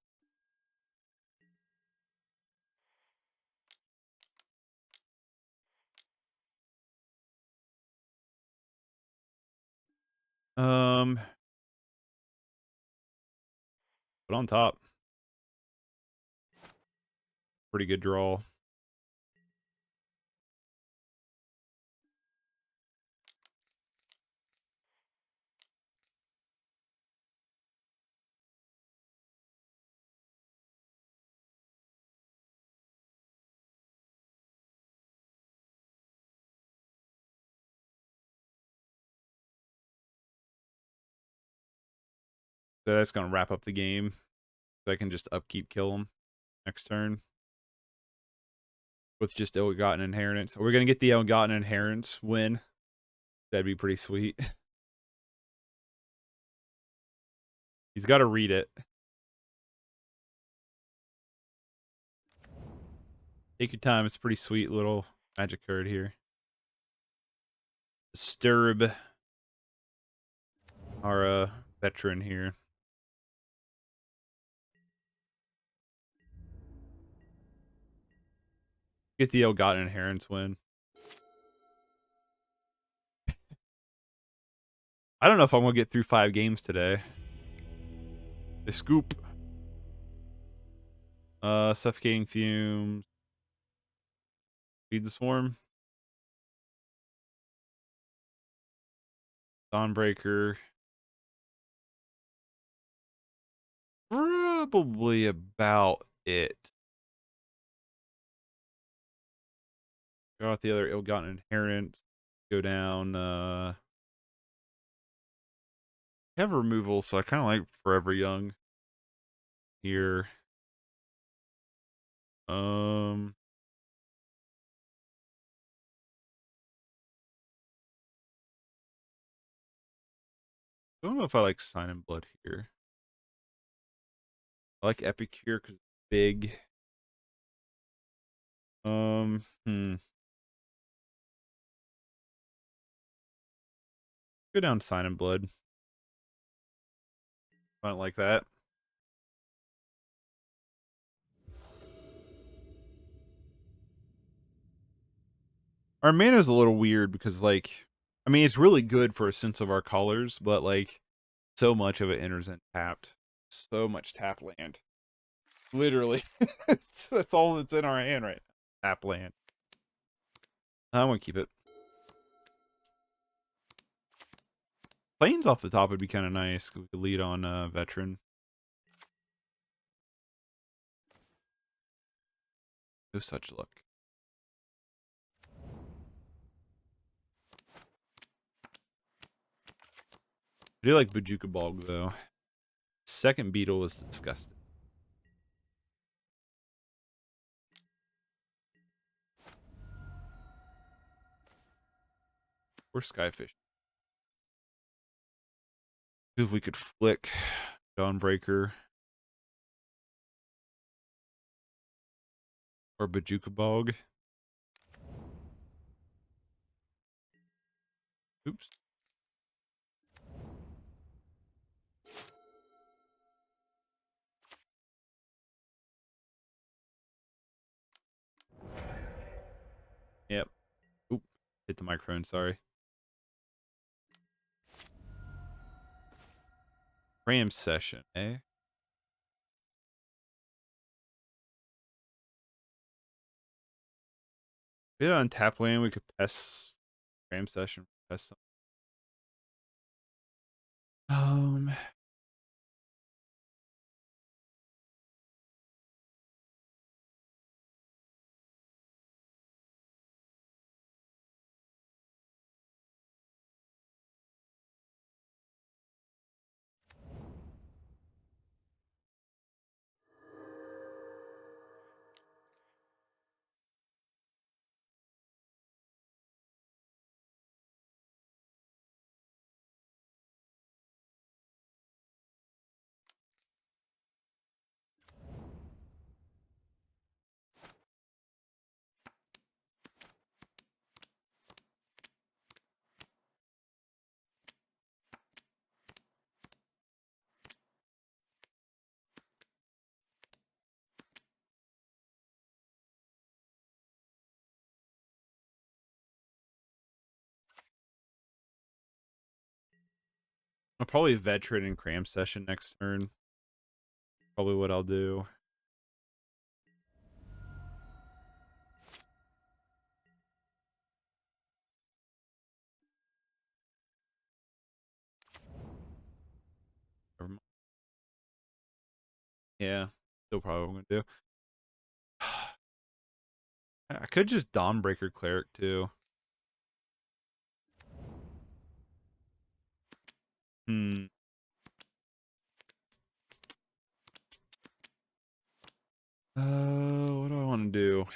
But on top. Pretty good draw. So that's going to wrap up the game. So I can just upkeep kill them next turn. With just ill-gotten inheritance. We're going to get the ill-gotten inheritance win. That'd be pretty sweet. He's got to read it. Take your time. It's a pretty sweet little magic card here. Disturb our veteran here. Get the ill-gotten inheritance win. I don't know if I'm going to get through 5 games today. The scoop. Suffocating Fumes. Feed the Swarm. Dawnbreaker. Probably about it. Go out the other ill-gotten inheritance. Go down. Have removal, so I kind of like Forever Young here. I don't know if I like Sign in Blood here. I like Epicure because it's big. Go down Sign in Blood. I don't like that. Our mana is a little weird because, like, I mean, it's really good for a Sense of Our Colors, but, like, so much of it enters in tapped. So much tap land. Literally. That's all that's in our hand right now. Tap land. I'm going to keep it. Planes off the top would be kind of nice. We could lead on Veteran. No such luck. I do like Bojuka Bog, though. Second beetle is disgusting. Or Skyfish. If we could flick Dawnbringer or Bojuka Bog. Oops. Yep. Oop. Hit the microphone, sorry. Cram Session, eh? We on tap lane, we could Pest Cram Session. Pest Summoning. I'll probably Veteran and Cram Session next turn. Probably what I'll do. Yeah, still probably what I'm gonna do. I could just Dawnbringer Cleric too. Hmm. What do I want to do?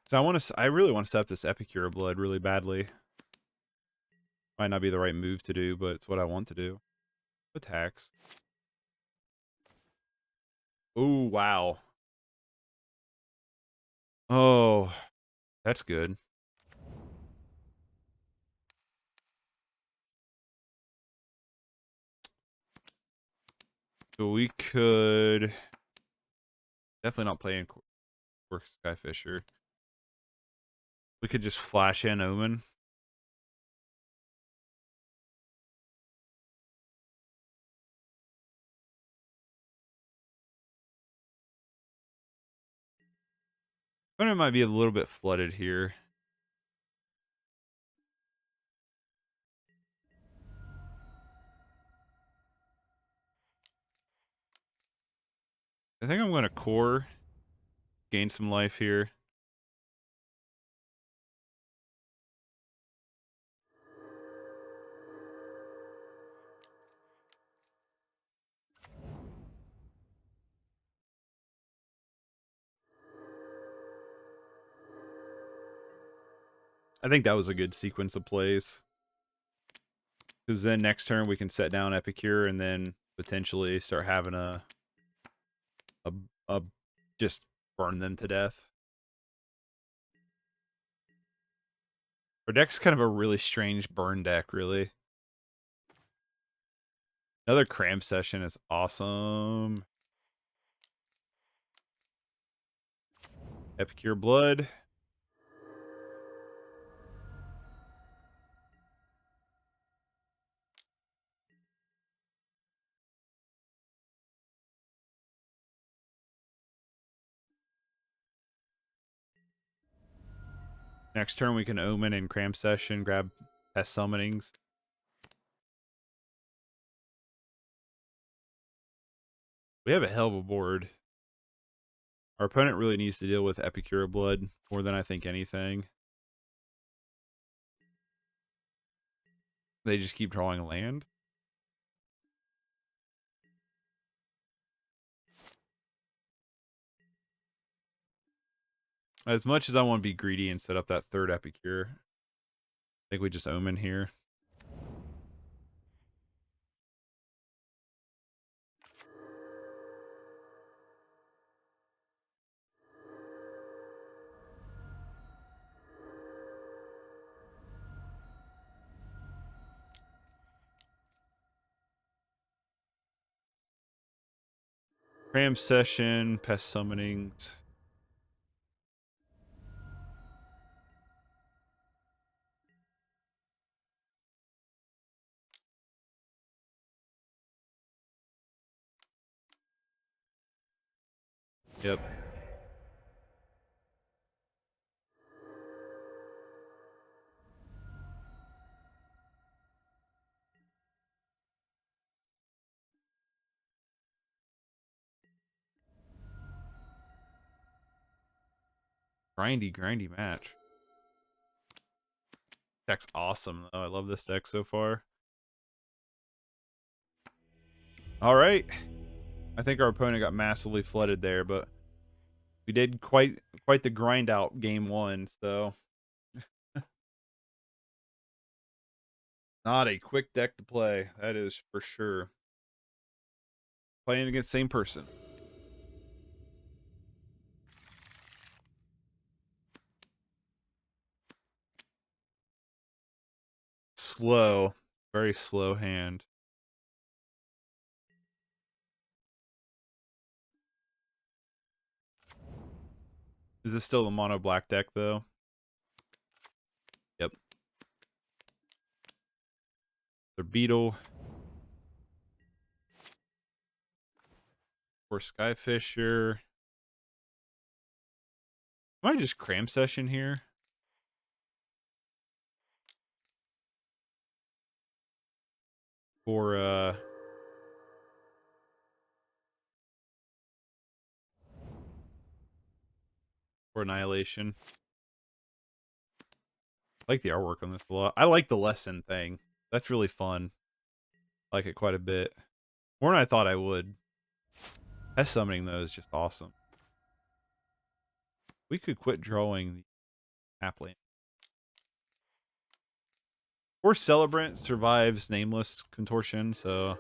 So I really want to set up this Epicure of Blood really badly. Might not be the right move to do, but it's what I want to do. Attacks. Oh, wow. Oh, that's good. So we could definitely not play in Kor Skyfisher. We could just flash in Omen. Omen might be a little bit flooded here. I think I'm going to Kor, gain some life here. I think that was a good sequence of plays. Because then next turn we can set down Epicure and then potentially start having a just burn them to death. Our deck's kind of a really strange burn deck, really. Another Cram Session is awesome. Epicure of Blood. Next turn we can Omen and Cram Session, grab Pest Summonings. We have a hell of a board. Our opponent really needs to deal with Epicure of Blood more than I think anything. They just keep drawing land. As much as I want to be greedy and set up that third Epicure, I think we just Omen here. Cram Session, Pest Summonings. Yep. Grindy match. Deck's awesome, though. I love this deck so far. All right. I think our opponent got massively flooded there, but we did quite the grind out game one, so not a quick deck to play. That is for sure. Playing against the same person. Slow. Very slow hand. Is this still the mono black deck, though? Yep. The Beetle. Kor Skyfisher. Might just Cram Session here. For Annihilation. I like the artwork on this a lot. I like the lesson thing. That's really fun. I like it quite a bit. More than I thought I would. Pest Summoning, though, is just awesome. We could quit drawing the tap land. Kor Celebrant survives Nameless Contortion, so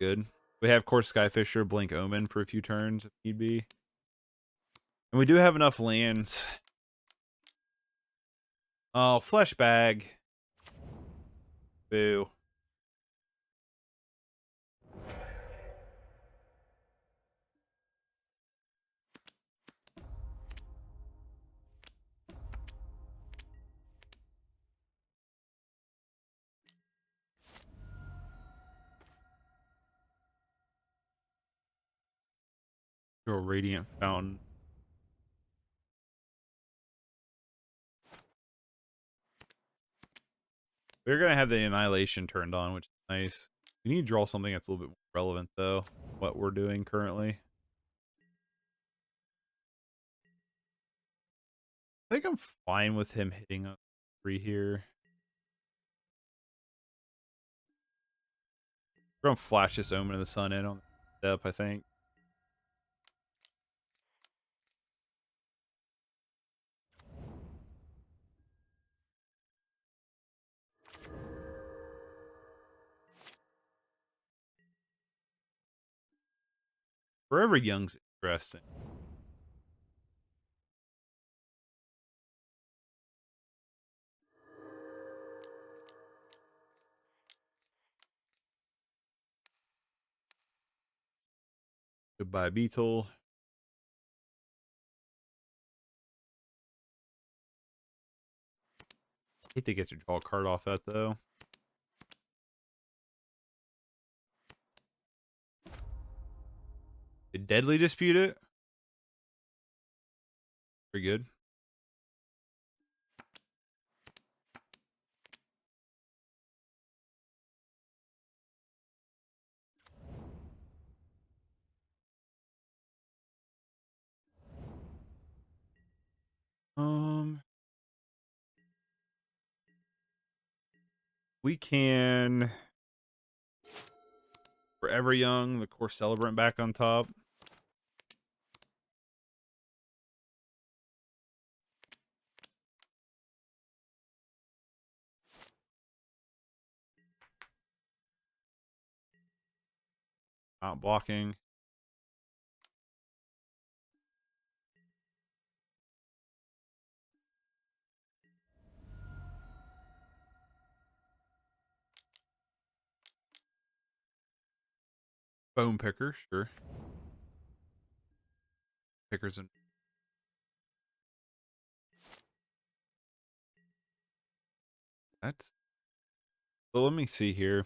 good. We have Kor Skyfisher, Blink Omen for a few turns if need be. And we do have enough lands. Oh, Flesh Bag. Boo. Throw a Radiant Fountain. We're going to have the Annihilation turned on, which is nice. We need to draw something that's a little bit more relevant, though, what we're doing currently. I think I'm fine with him hitting up 3 here. We're going to flash this Omen of the Sun in on the step, I think. Forever Young's interesting. Goodbye, Beetle. I hate they get to draw a card off that, though. Did Deadly dispute it? Pretty good. We can Forever Young, the Kor Celebrant back on top. Not blocking. Bone Picker, sure. Pickers and that's. So let me see here.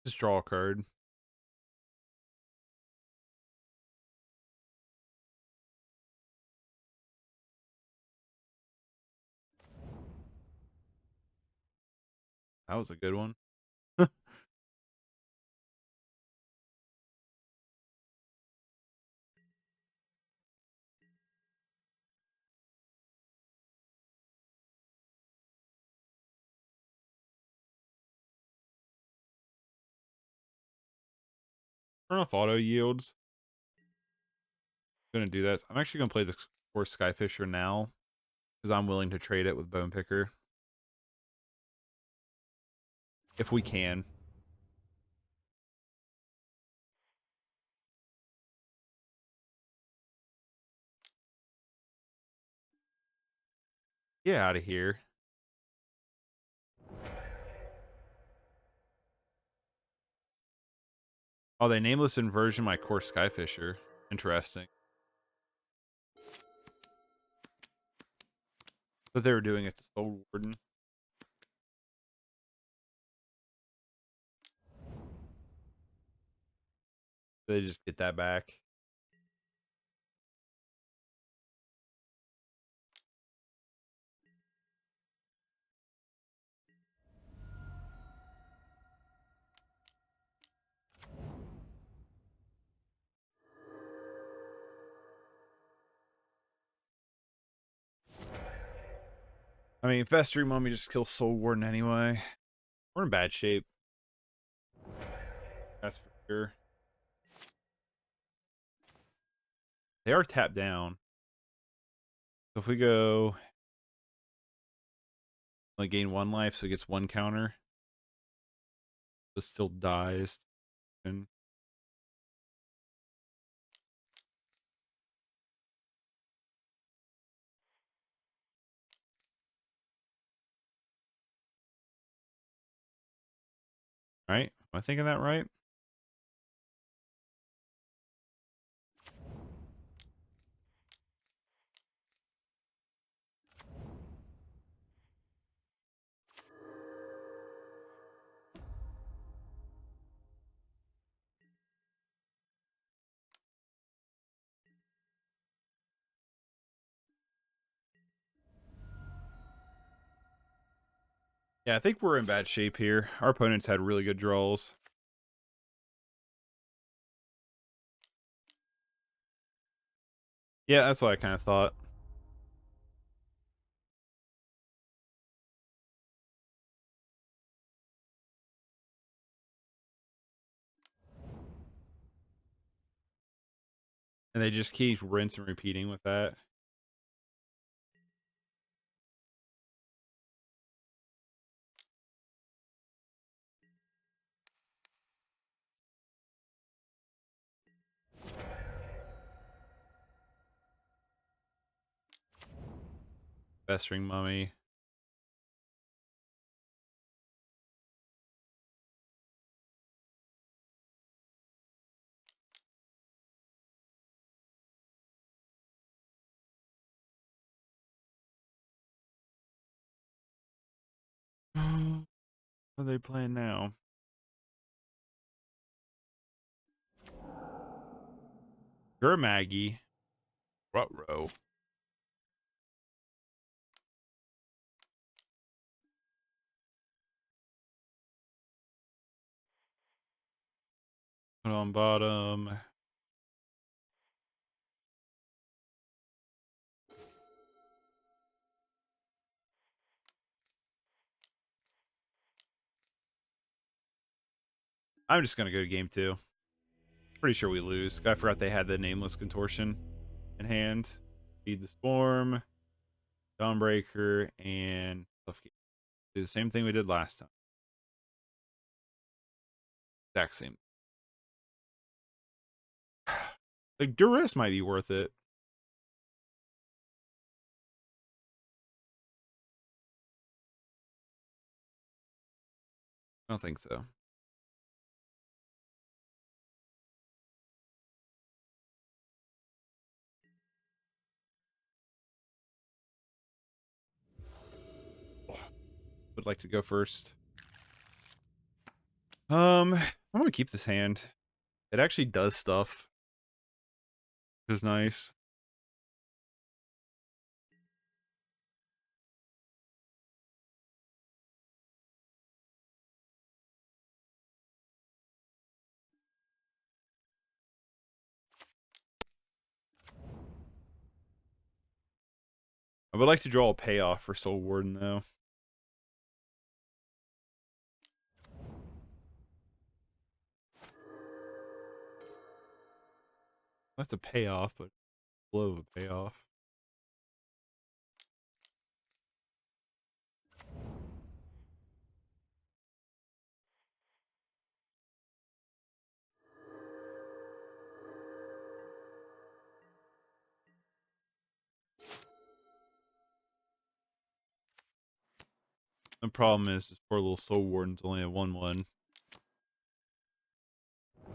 Just draw a card. That was a good one. Turn off auto yields. I'm gonna do that. I'm actually gonna play the Kor Skyfisher now because I'm willing to trade it with Bone Picker if we can. Get out of here. Oh, they nameless inversion my Kor Skyfisher. Interesting. But they were doing it to Soul Warden. They just get that back. I mean, Festering Mummy just kills Soul Warden anyway. We're in bad shape. That's for sure. They are tapped down. So if we go, like, gain 1 life, so it gets 1 counter. It still dies. And right? Am I thinking that right? Yeah, I think we're in bad shape here. Our opponents had really good draws. Yeah, that's what I kind of thought. And they just keep rinse and repeating with that. Festering Mummy. What are they playing now? Gurmagi. Rutro. Put on bottom. I'm just gonna go to game 2. Pretty sure we lose. I forgot they had the Nameless Contortion in hand. Feed the Storm, Dawnbreaker, and Suffocate. Do the same thing we did last time. Exact same. Like Duress might be worth it. I don't think so. Would like to go first. I'm gonna keep this hand. It actually does stuff. Which is nice. I would like to draw a payoff for Soul Warden though. That's a payoff, but blow of a payoff. The problem is this poor little Soul Warden's only a 1/1.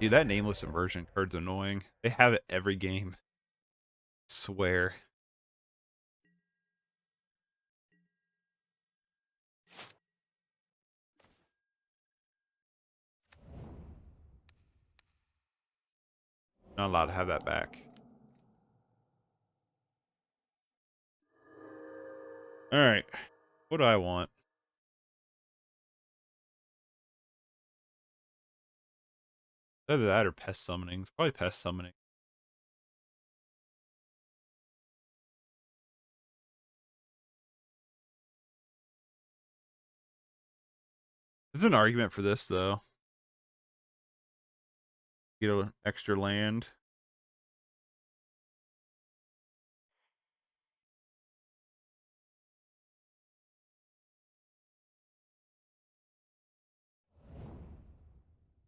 Dude, that Nameless Inversion card's annoying. They have it every game. I swear. Not allowed to have that back. Alright. What do I want? Either that or Pest Summoning. It's probably Pest Summoning. There's an argument for this, though. Get an extra land.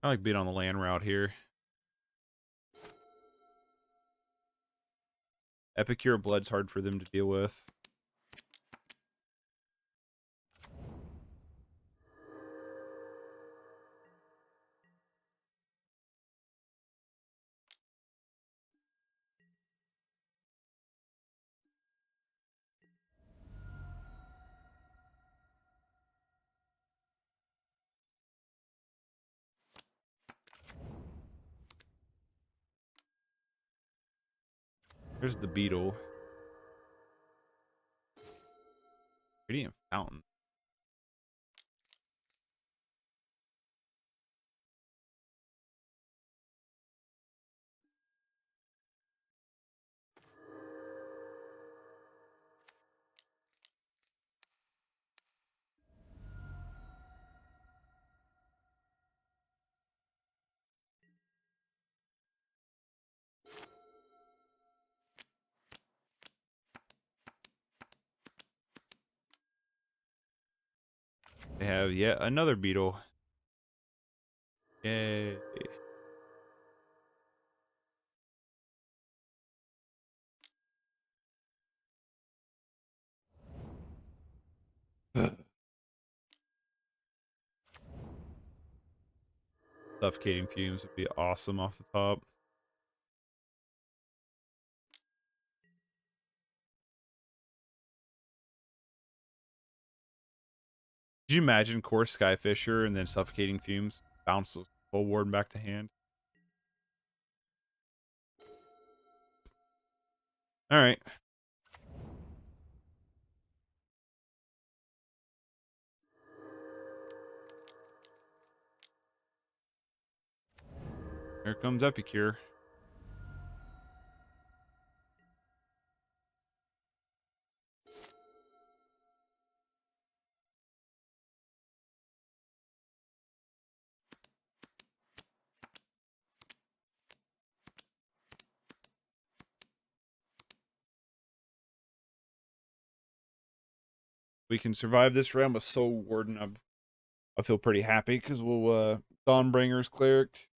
I like being on the land route here. Epicure of Blood's hard for them to deal with. There's the Beetle. Radiant Fountain. We have yet another beetle. Yay. Suffocating Fumes would be awesome off the top. Could you imagine Kor Skyfisher and then Suffocating Fumes? Bounce the Soul Warden back to hand. Alright. Here comes Epicure. We can survive this round with Soul Warden. I feel pretty happy because we'll Dawnbringer's Cleric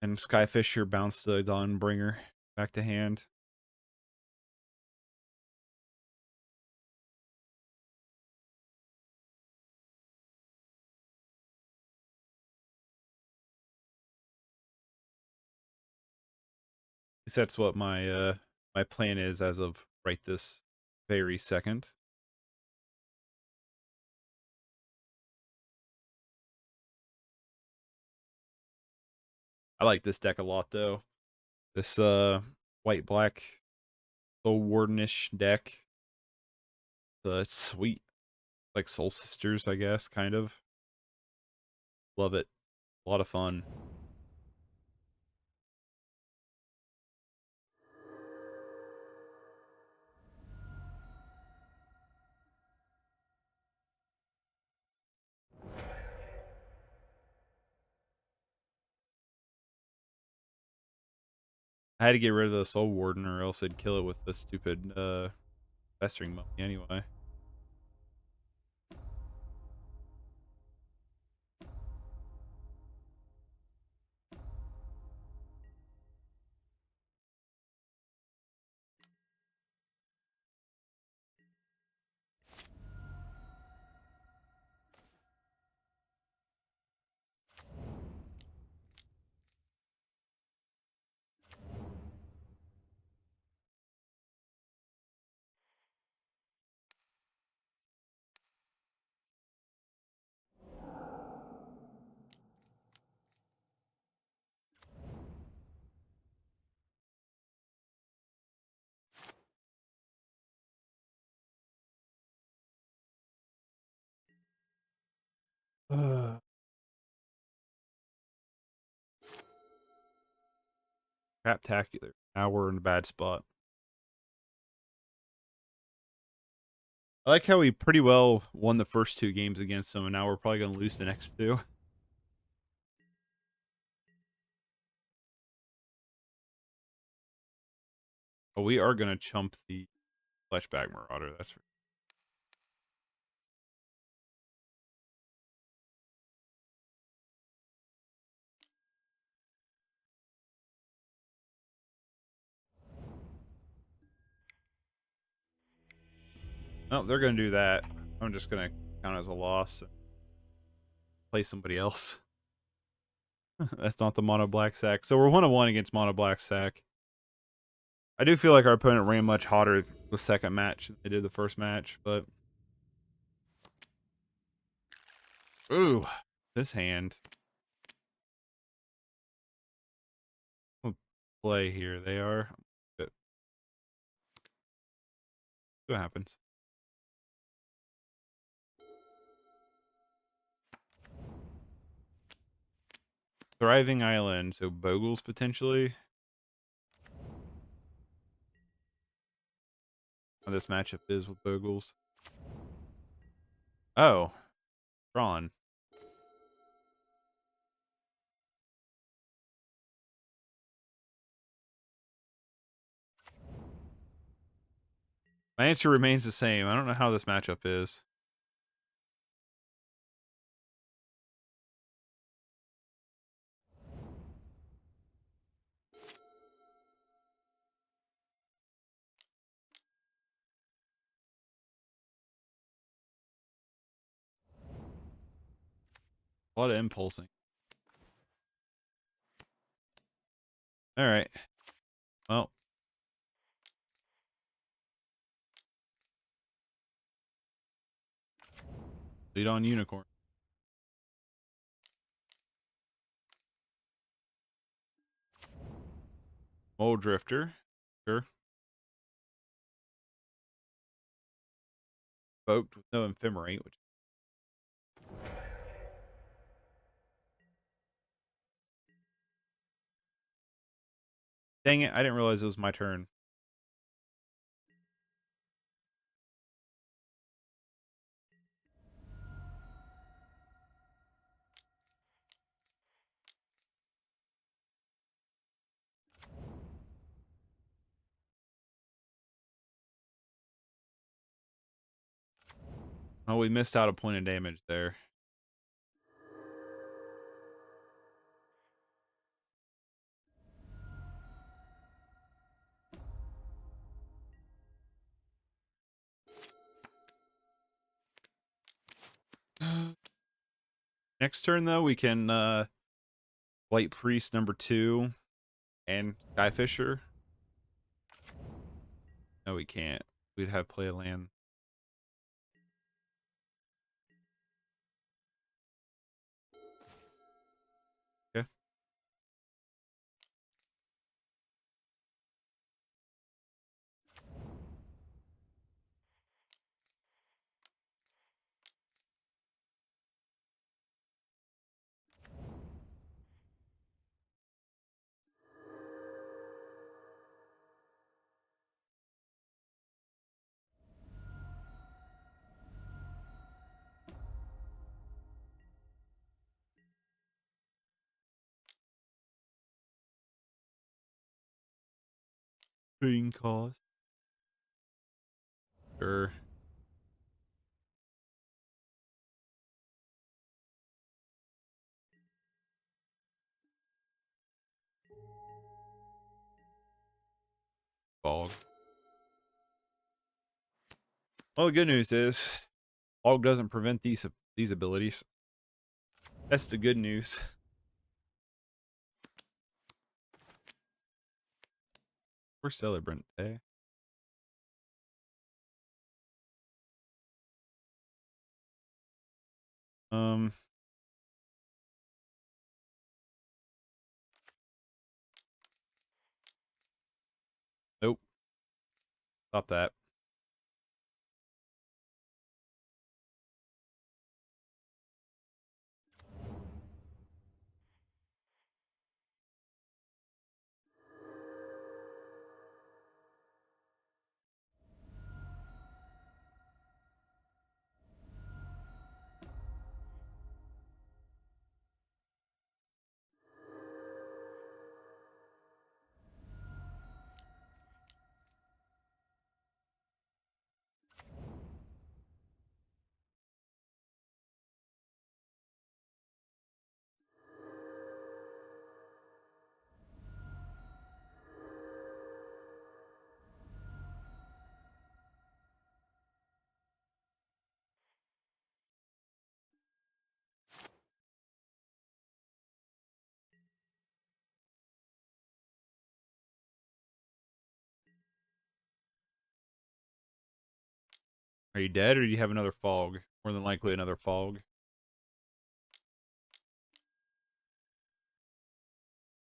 and Skyfisher bounce the Dawnbringer back to hand. At least that's what my my plan is as of right this very second. I like this deck a lot though. This white black Soul Wardenish deck. It's sweet. Like Soul Sisters, I guess, kind of. Love it. A lot of fun. I had to get rid of the Soul Warden or else I'd kill it with the stupid Festering Mummy anyway. Craptacular. Now we're in a bad spot. I like how we pretty well won the first 2 games against them, and now we're probably going to lose the next 2. But we are going to chump the Fleshbag Marauder. That's right. Oh, they're going to do that. I'm just going to count as a loss and play somebody else. That's not the Mono Black Sack. So we're 1-1 against Mono Black Sack. I do feel like our opponent ran much hotter the second match than they did the first match, but... Ooh, this hand. We'll play here. They are. See what happens. Thriving Island, so Bogles potentially. How this matchup is with Bogles. Oh, Tron. My answer remains the same. I don't know how this matchup is. A lot of impulsing. All right. Well. Lead on Unicorn. Mole Drifter. Sure. Evoked with no Ephemerate, which. Dang it, I didn't realize it was my turn. Oh, we missed out a point of damage there. Next turn, though, we can Blight-Priest #2 and Skyfisher. No, we can't. We'd have play a land. Okay. Green cost. Sure. Bog. Well, the good news is Bog doesn't prevent these abilities. That's the good news. Kor Celebrant, eh? Nope. Stop that. Are you dead, or do you have another fog? More than likely another fog.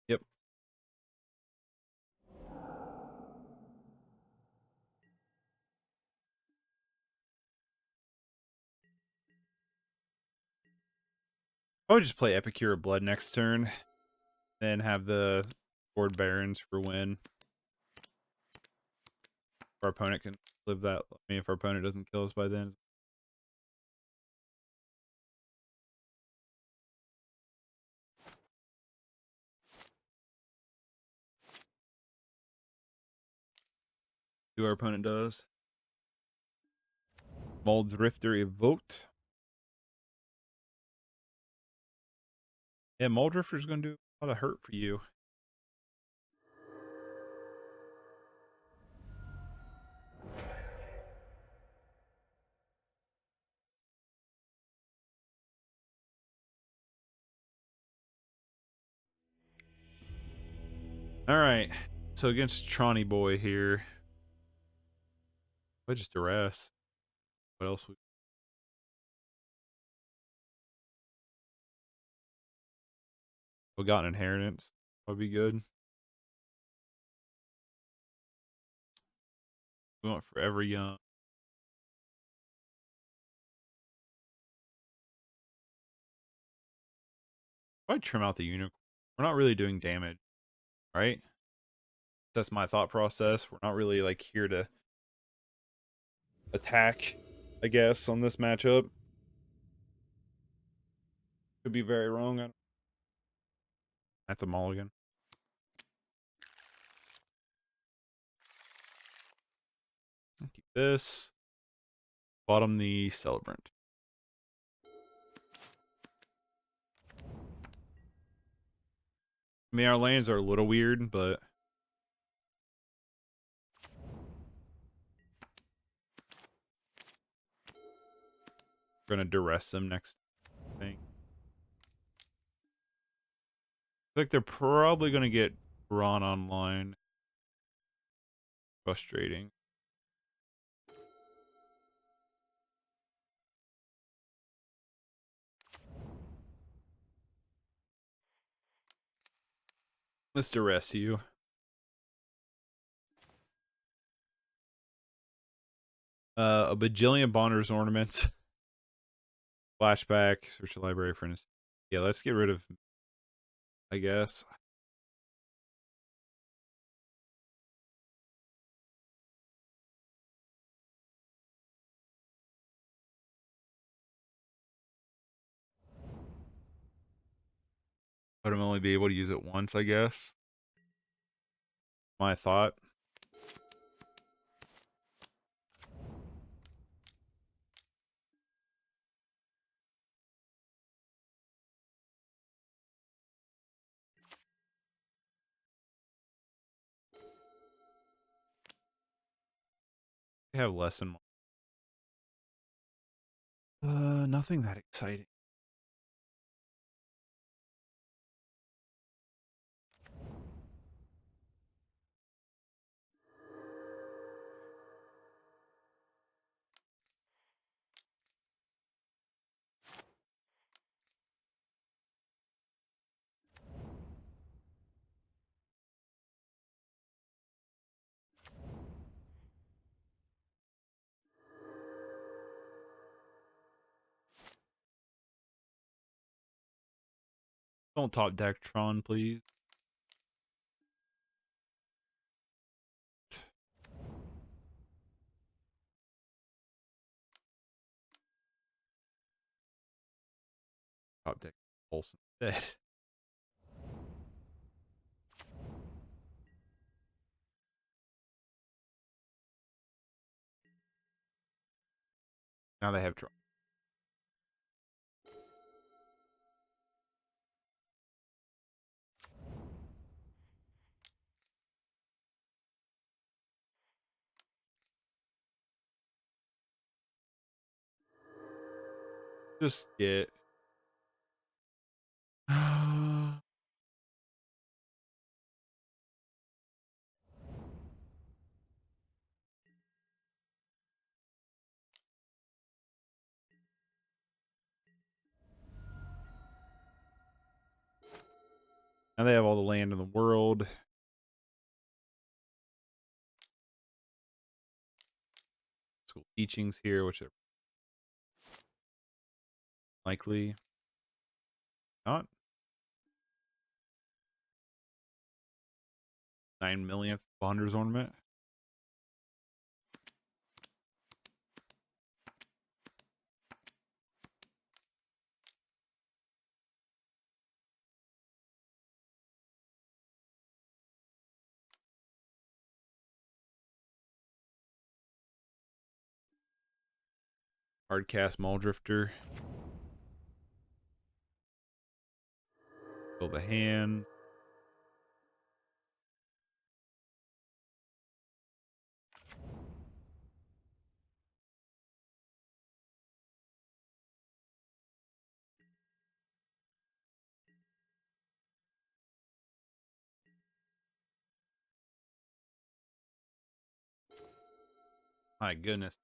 Yep. I would just play Epicure of Blood next turn. Then have the Scoured Barrens for win. If our opponent can live that. I mean, if our opponent doesn't kill us by then. Who our opponent does. Muldrifter evoked. Yeah, Muldrifter's going to do a lot of hurt for you. All right. So against Tronny Boy here. What just Duress? What else? We got an inheritance. Would be good. We want Forever Young. Why trim out the unicorn? We're not really doing damage, right? That's my thought process. We're not really like here to attack, I guess, on this matchup. Could be very wrong. That's a mulligan. I'll keep this. Bottom the Celebrant. I mean, our lands are a little weird, but we're gonna duress them next. I think. Like they're probably gonna get Tron online. Frustrating. Let's duress you. A bajillion Bonder's ornaments. Flashback. Search the library for instance. Yeah, let's get rid of. I guess. Let him only be able to use it once, I guess. My thought. They have less than. Nothing that exciting. Don't top deck Tron, please. Top deck Pulse instead. Now they have Tron. Just get. Now they have all the land in the world. School teachings here, which are likely not. 9 millionth Bonder's ornament. Hard cast Maul Drifter. Fill the hand. My goodness.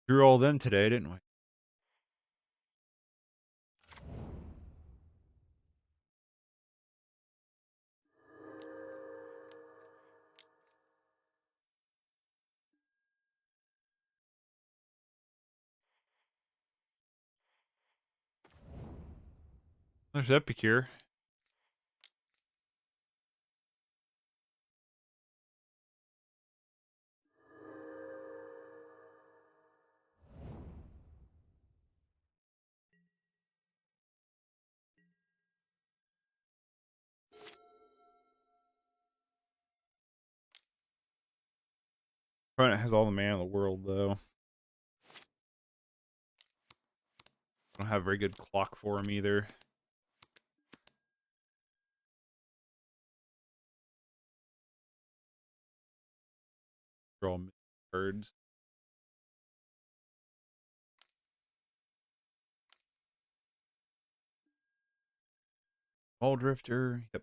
Drew all them today, didn't we? There's Epicure. Opponent has all the mana in the world, though. I don't have a very good clock for him either. Draw birds. Ball Drifter. Yep.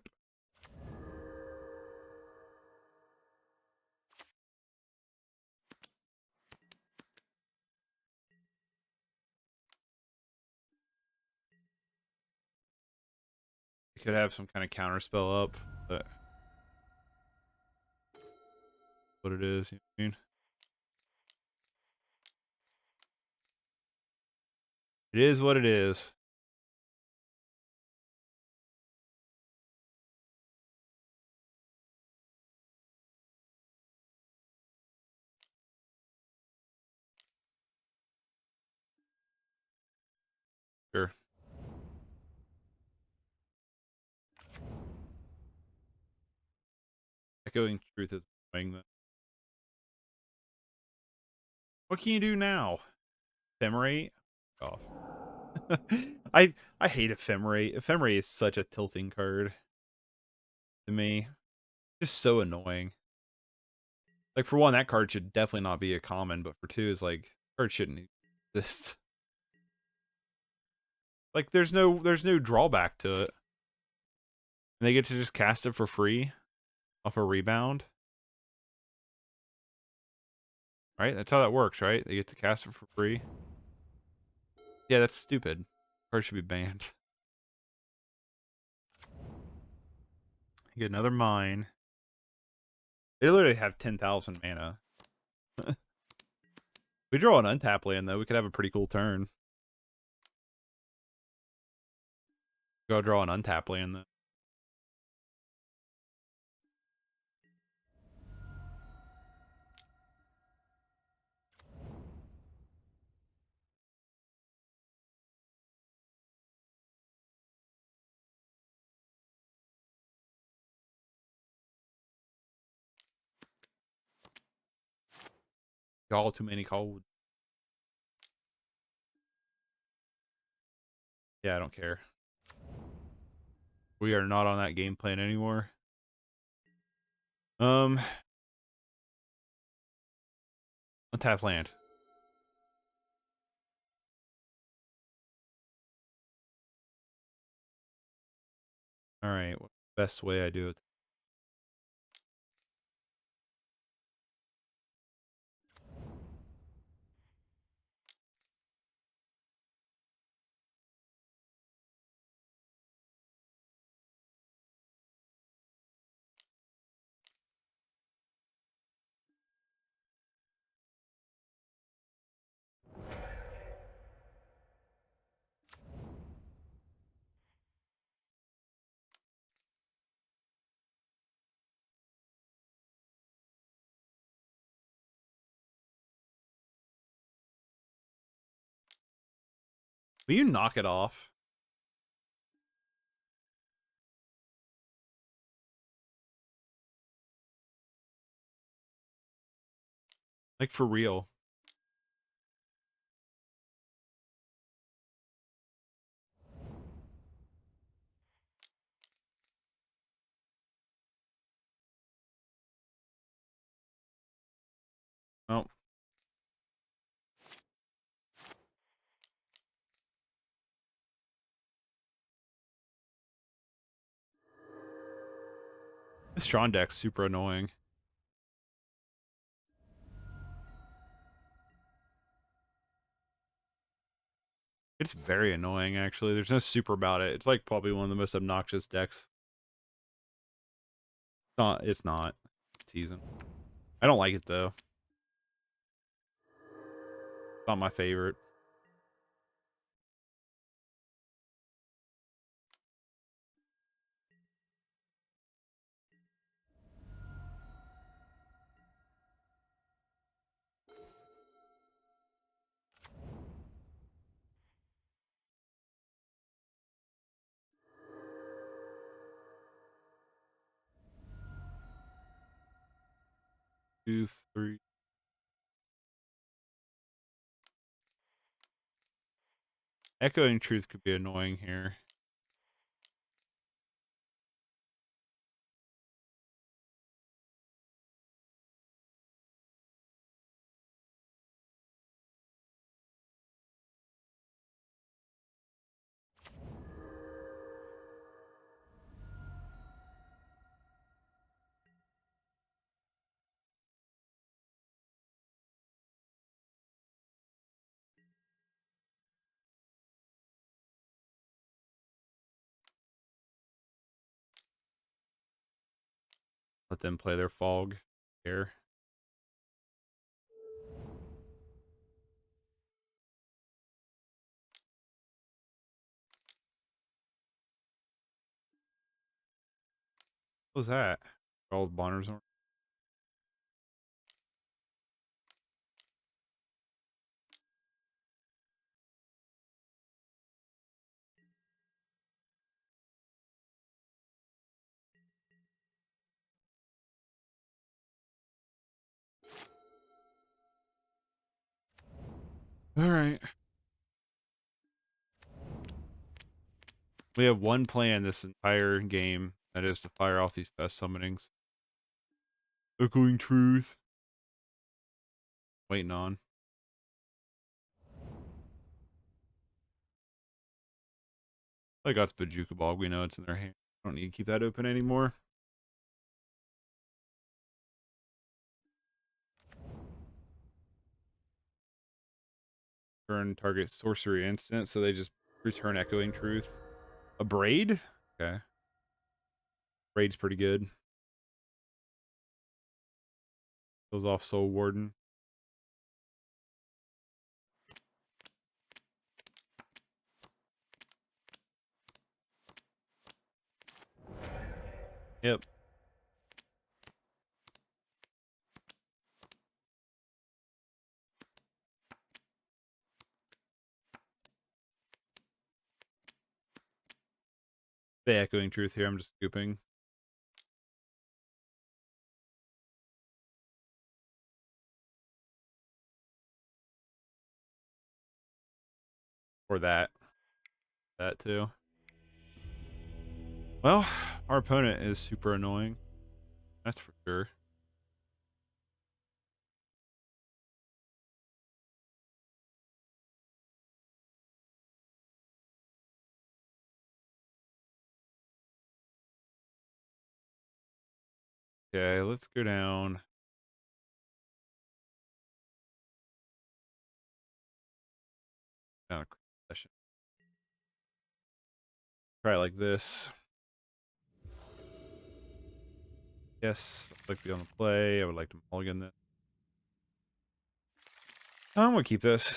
Could have some kind of counter spell up, but what it is, you know what I mean? It is what it is. Sure. Echoing Truth is annoying though. What can you do now? Ephemerate? Oh. I hate Ephemerate. Ephemerate is such a tilting card to me. Just so annoying. Like for one, that card should definitely not be a common, but for two is like card shouldn't exist. Like there's no drawback to it. And they get to just cast it for free off a rebound. Right? That's how that works, right? They get to cast it for free. Yeah, that's stupid. Card should be banned. Get another mine. They literally have 10,000 mana. We draw an untap land though, we could have a pretty cool turn. Go draw an untap land though. Y'all too many cold. Yeah, I don't care. We are not on that game plan anymore. Untap land. Alright, what's the best way I do it? Will you knock it off? Like for real. This Tron deck's super annoying. It's very annoying, actually. There's no super about it. It's like probably one of the most obnoxious decks. It's not. It's teasing. I don't like it, though. It's not my favorite. Two, three. Echoing Truth could be annoying here. Let them play their fog here. What was that? All the Bonners. All right. We have one plan this entire game. That is to fire off these Pest Summonings. Echoing Truth. Waiting on. I got Bojuka Bog. We know it's in their hand. Don't need to keep that open anymore. Turn target sorcery instant, so they just return Echoing Truth. A Braid? Okay. Braid's pretty good. Goes off Soul Warden. Yep. The Echoing Truth here. I'm just scooping. Or that. That too. Well, our opponent is super annoying. That's for sure. Okay, let's go down. Down a Cram Session. Try it like this. Yes, I'd like to be on the play. I would like to mulligan this. I'm gonna keep this.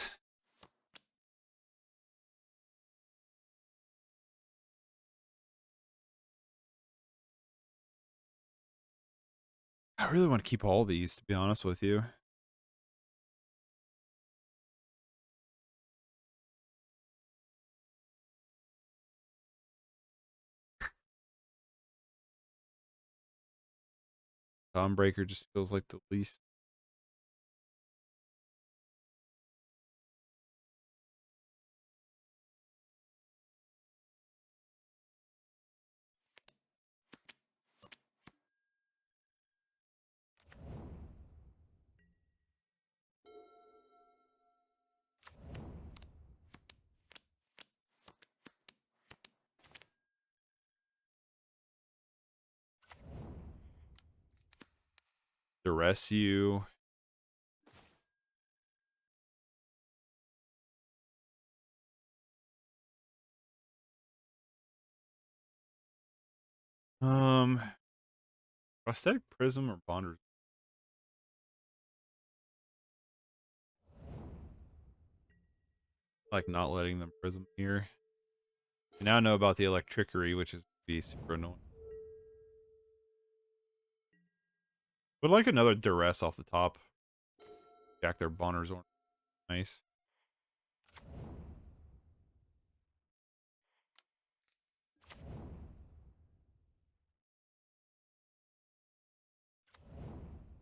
I really want to keep all these, to be honest with you. Dawnbreaker just feels like the least. Duress you. Prosthetic Prism or Bonders? Like not letting them prism here. We now know about the Electrickery, which is be super annoying. Would like another Duress off the top. Jack their Bonners on. Nice.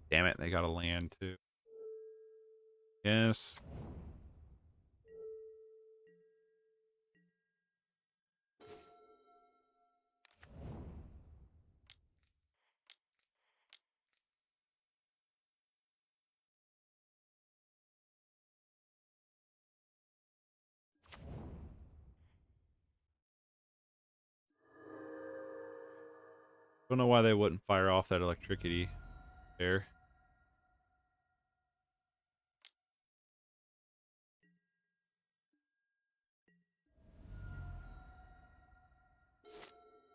Damn it, they got a land too. Yes. Don't know why they wouldn't fire off that Electricity there.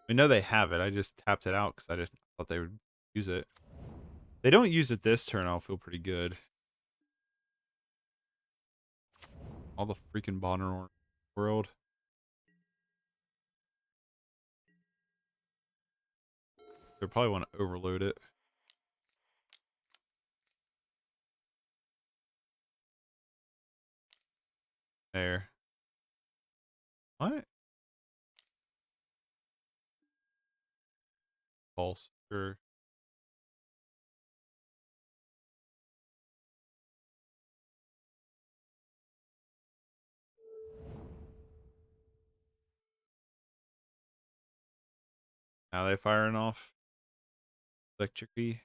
I know they have it. I just tapped it out because I just thought they would use it. They don't use it this turn. I'll feel pretty good. All the freaking Bonner world. They probably want to overload it. There. What? False. Sure. Now they firing off Electricity.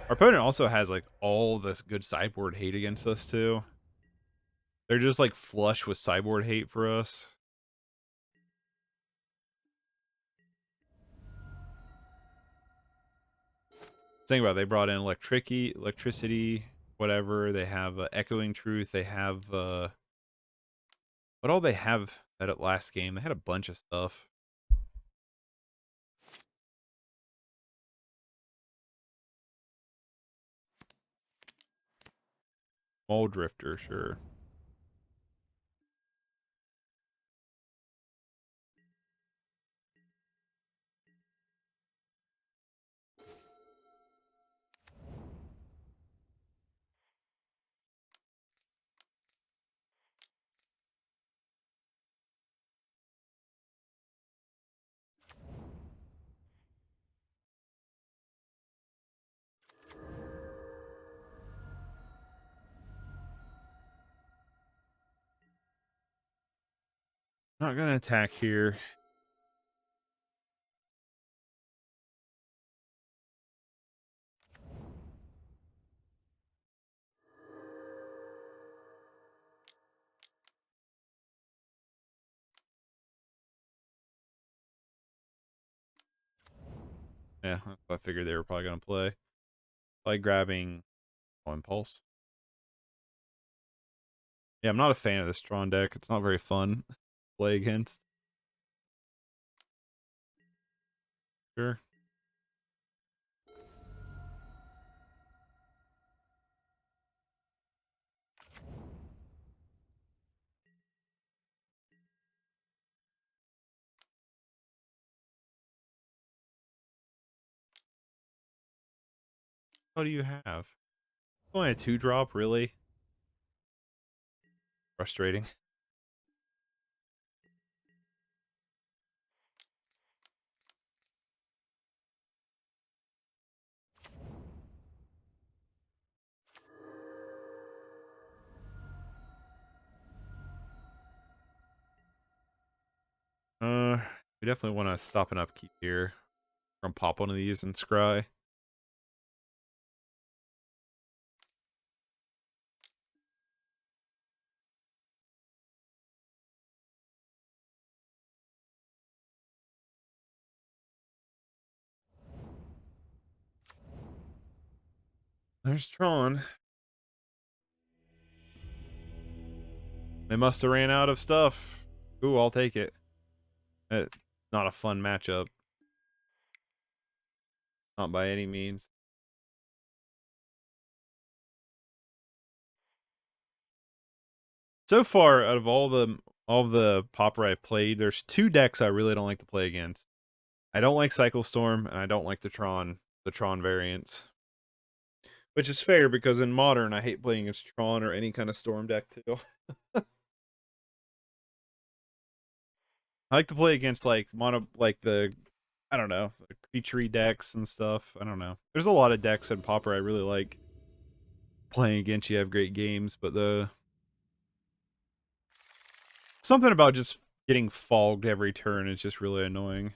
Our opponent also has like all this good sideboard hate against us too. They're just like flush with sideboard hate for us. Think about it, they brought in electricity, whatever. They have Echoing Truth. They have what all they have that last game? They had a bunch of stuff. Mole Drifter, sure. Not gonna attack here. Yeah, that's what I figured they were probably gonna play. Like grabbing Impulse. Yeah, I'm not a fan of this Tron deck. It's not very fun to play against. Sure. What do you have? Only a 2-drop, really? Frustrating. We definitely want to stop and upkeep here. From pop one of these and scry. There's Tron. They must have ran out of stuff. Ooh, I'll take it. Not a fun matchup. Not by any means. So far, out of all the Pauper I've played, there's 2 decks I really don't like to play against. I don't like Cycle Storm, and I don't like the Tron variants. Which is fair, because in Modern, I hate playing against Tron or any kind of Storm deck, too. I like to play against, like, I don't know, the creature decks and stuff. I don't know. There's a lot of decks in Pauper I really like playing against. You have great games, but something about just getting fogged every turn is just really annoying.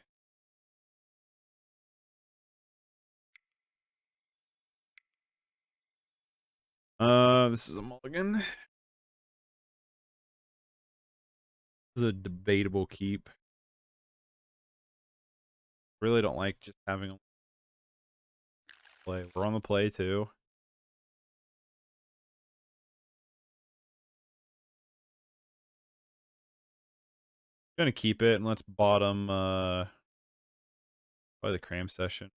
This is a mulligan. This is a debatable keep. Really don't like just having a play. We're on the play too. Gonna keep it, and let's bottom probably the Cram Session.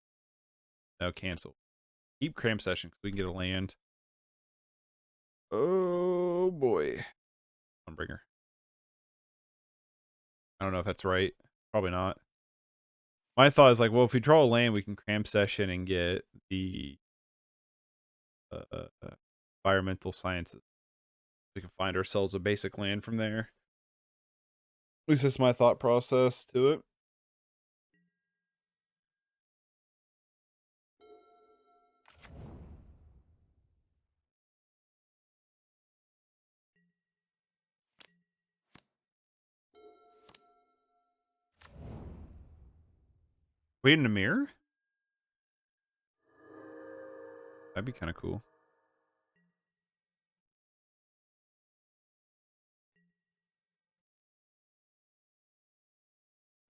No, cancel. Keep Cram Session because we can get a land. Oh boy. Dawnbringer. I don't know if that's right. Probably not. My thought is like, well, if we draw a land, we can Cram Session and get the environmental sciences. We can find ourselves a basic land from there. At least that's my thought process to it. Wait in a mirror? That'd be kind of cool.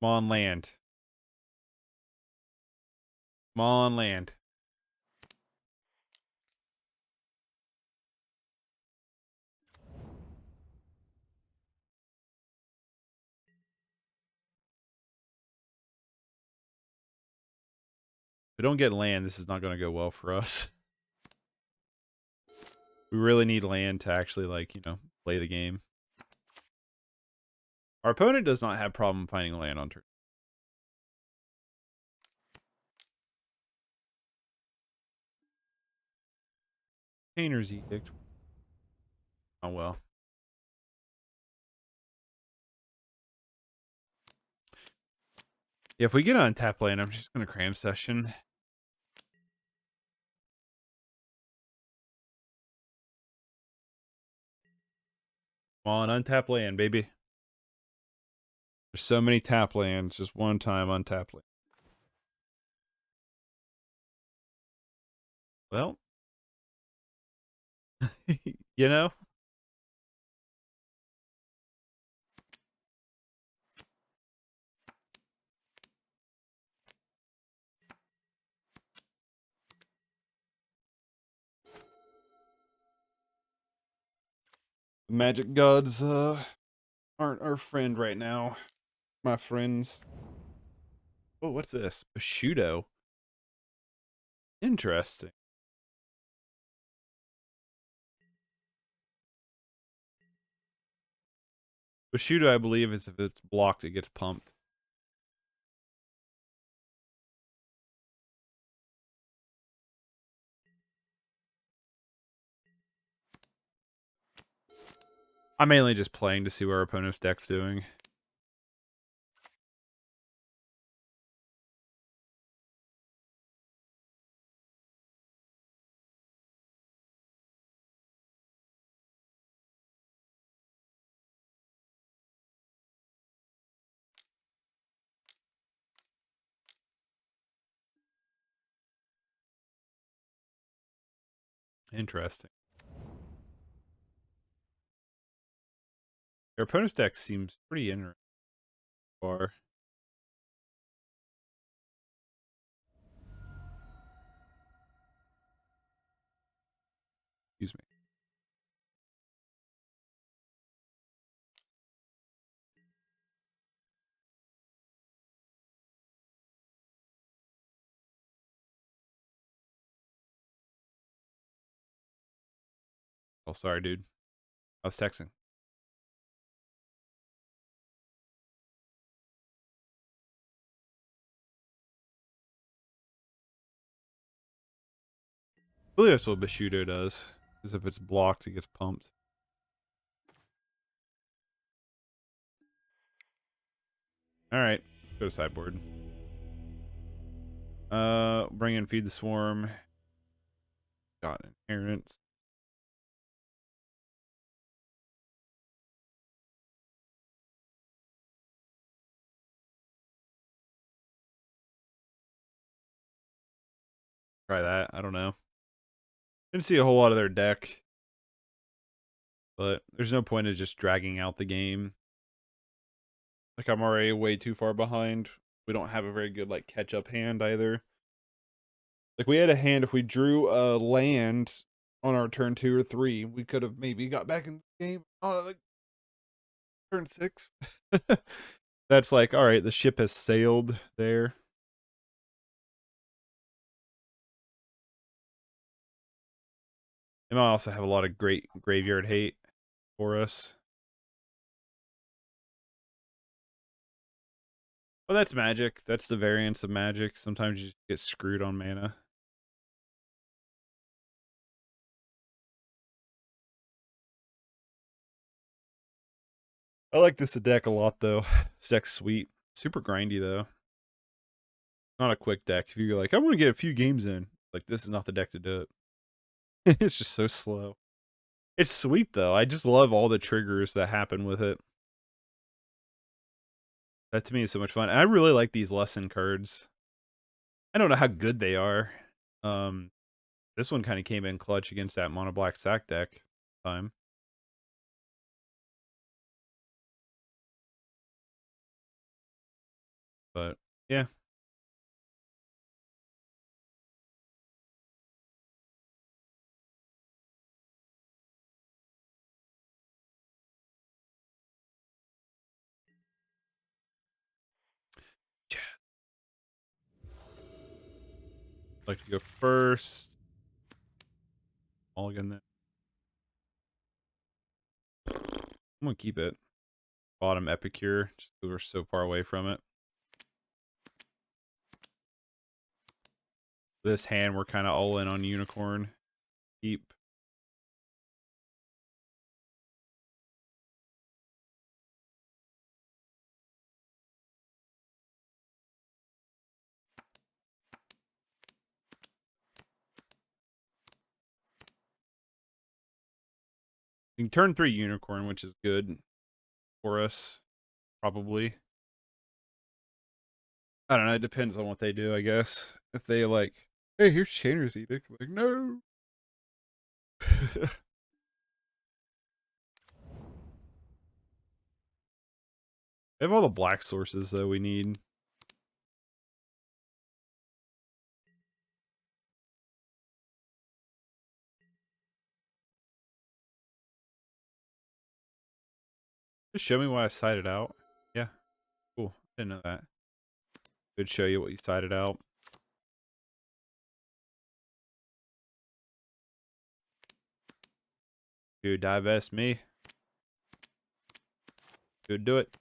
Come on, land. Come on, land. If we don't get land, this is not going to go well for us. We really need land to actually, like, you know, play the game. Our opponent does not have problem finding land on turn. Painter's Edict. Oh, well. Yeah, if we get on tap land, I'm just going to Cram Session. Come on, untap land, baby. There's so many tap lands. Just one time untap land. Well, you know? The magic gods aren't our friend right now. My friends. Oh, what's this? Bushido. Interesting. Bushido, I believe, is if it's blocked, it gets pumped. I'm mainly just playing to see what our opponent's deck's doing. Interesting. Your opponent's deck seems pretty interesting. Or Oh, sorry, dude. I was texting. I believe that's what Bushido does. Because if it's blocked, it gets pumped. Alright. Go to sideboard. Bring in Feed the Swarm. Got Inheritance. Try that. I don't know. Didn't see a whole lot of their deck. But there's no point in just dragging out the game. Like, I'm already way too far behind. We don't have a very good, like, catch-up hand either. Like, we had a hand, if we drew a land on our turn 2 or 3, we could have maybe got back in the game on, like, turn 6. That's like, alright, the ship has sailed there. They might also have a lot of great graveyard hate for us. Well, that's Magic. That's the variance of Magic. Sometimes you just get screwed on mana. I like this deck a lot, though. This deck's sweet. Super grindy, though. Not a quick deck. If you're like, I want to get a few games in, like, this is not the deck to do it. It's just so slow. It's sweet, though. I just love all the triggers that happen with it. That to me is so much fun. I really like these lesson cards. I don't know how good they are. This one kind of came in clutch against that mono black sack deck time. But yeah. I'd like to go first. Mulligan then. I'm gonna keep it. Bottom Epicure, just because we're so far away from it. This hand, we're kind of all in on Unicorn. Keep. You can turn 3 Unicorn, which is good for us, probably. I don't know, it depends on what they do, I guess. If they like, hey, here's Chainer's Edict, I'm like, no. They have all the black sources that we need. Just show me what I sided out. Yeah, cool. Didn't know that. Could show you what you sided out. Dude, divest me. Good, do it.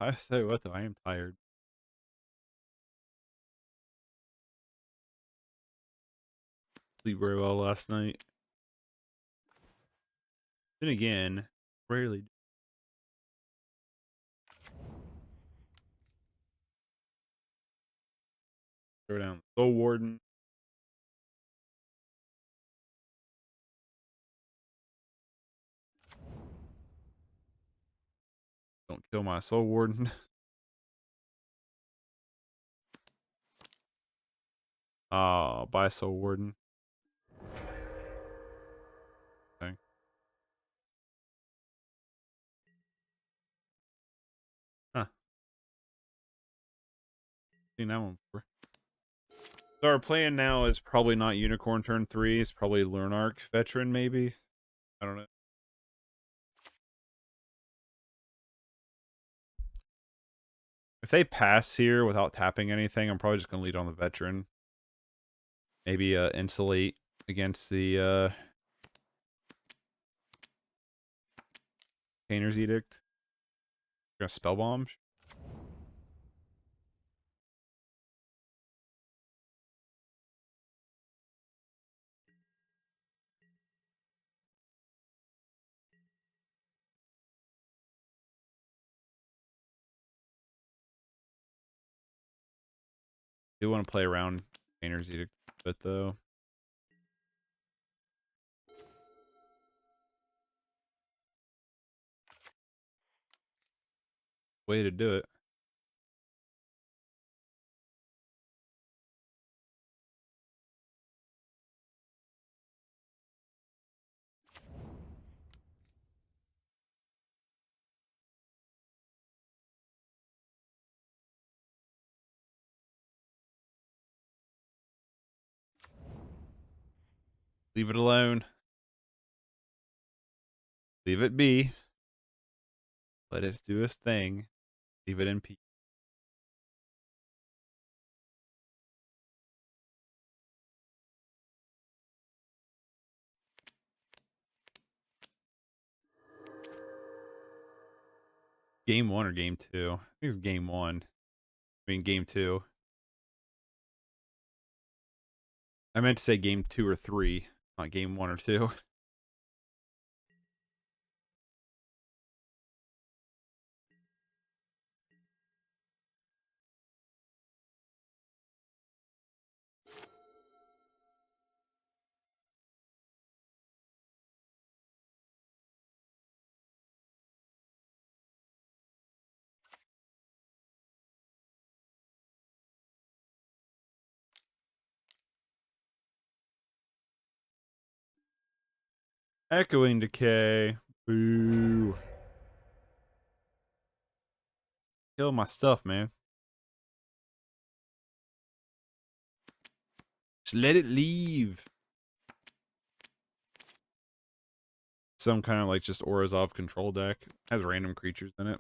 I say what though, I am tired. Sleep very well last night. Then again, rarely. Throw down Soul Warden. Don't kill my Soul Warden. Oh, buy Soul Warden. Okay. Huh. Seen that one before. So our plan now is probably not Unicorn turn 3. It's probably Lunarch Veteran, maybe. I don't know. If they pass here without tapping anything, I'm probably just going to lead on the veteran. Maybe insulate against the Painter's Edict. Gonna spell bomb. Do want to play around Painter's Edict a bit though. Way to do it. Leave it alone. Leave it be. Let it do its thing. Leave it in peace. Game 1 or game 2? I think it's game 1. I mean game 2. I meant to say game 2 or 3, not game 1 or 2. Echoing Decay. Boo. Kill my stuff, man. Just let it leave. Some kind of like just Orzhov control deck. Has random creatures in it.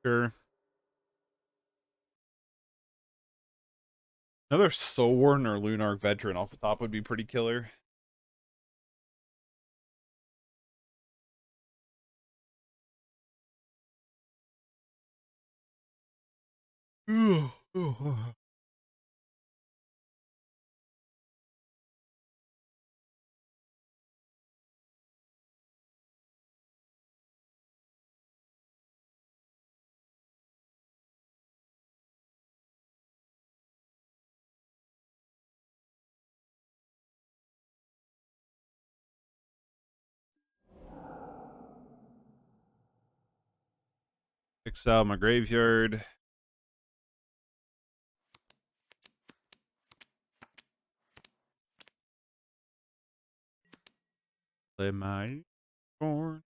Sure. Another Soul Warden or Lunarch Veteran off the top would be pretty killer. Exile my graveyard. Play my corn.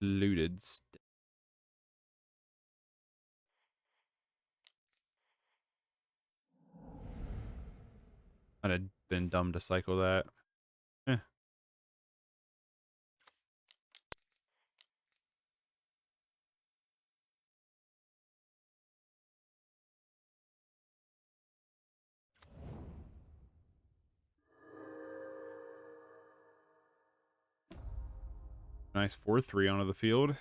Looted. I'd have been dumb to cycle that. Eh. Nice 4/3 onto the field.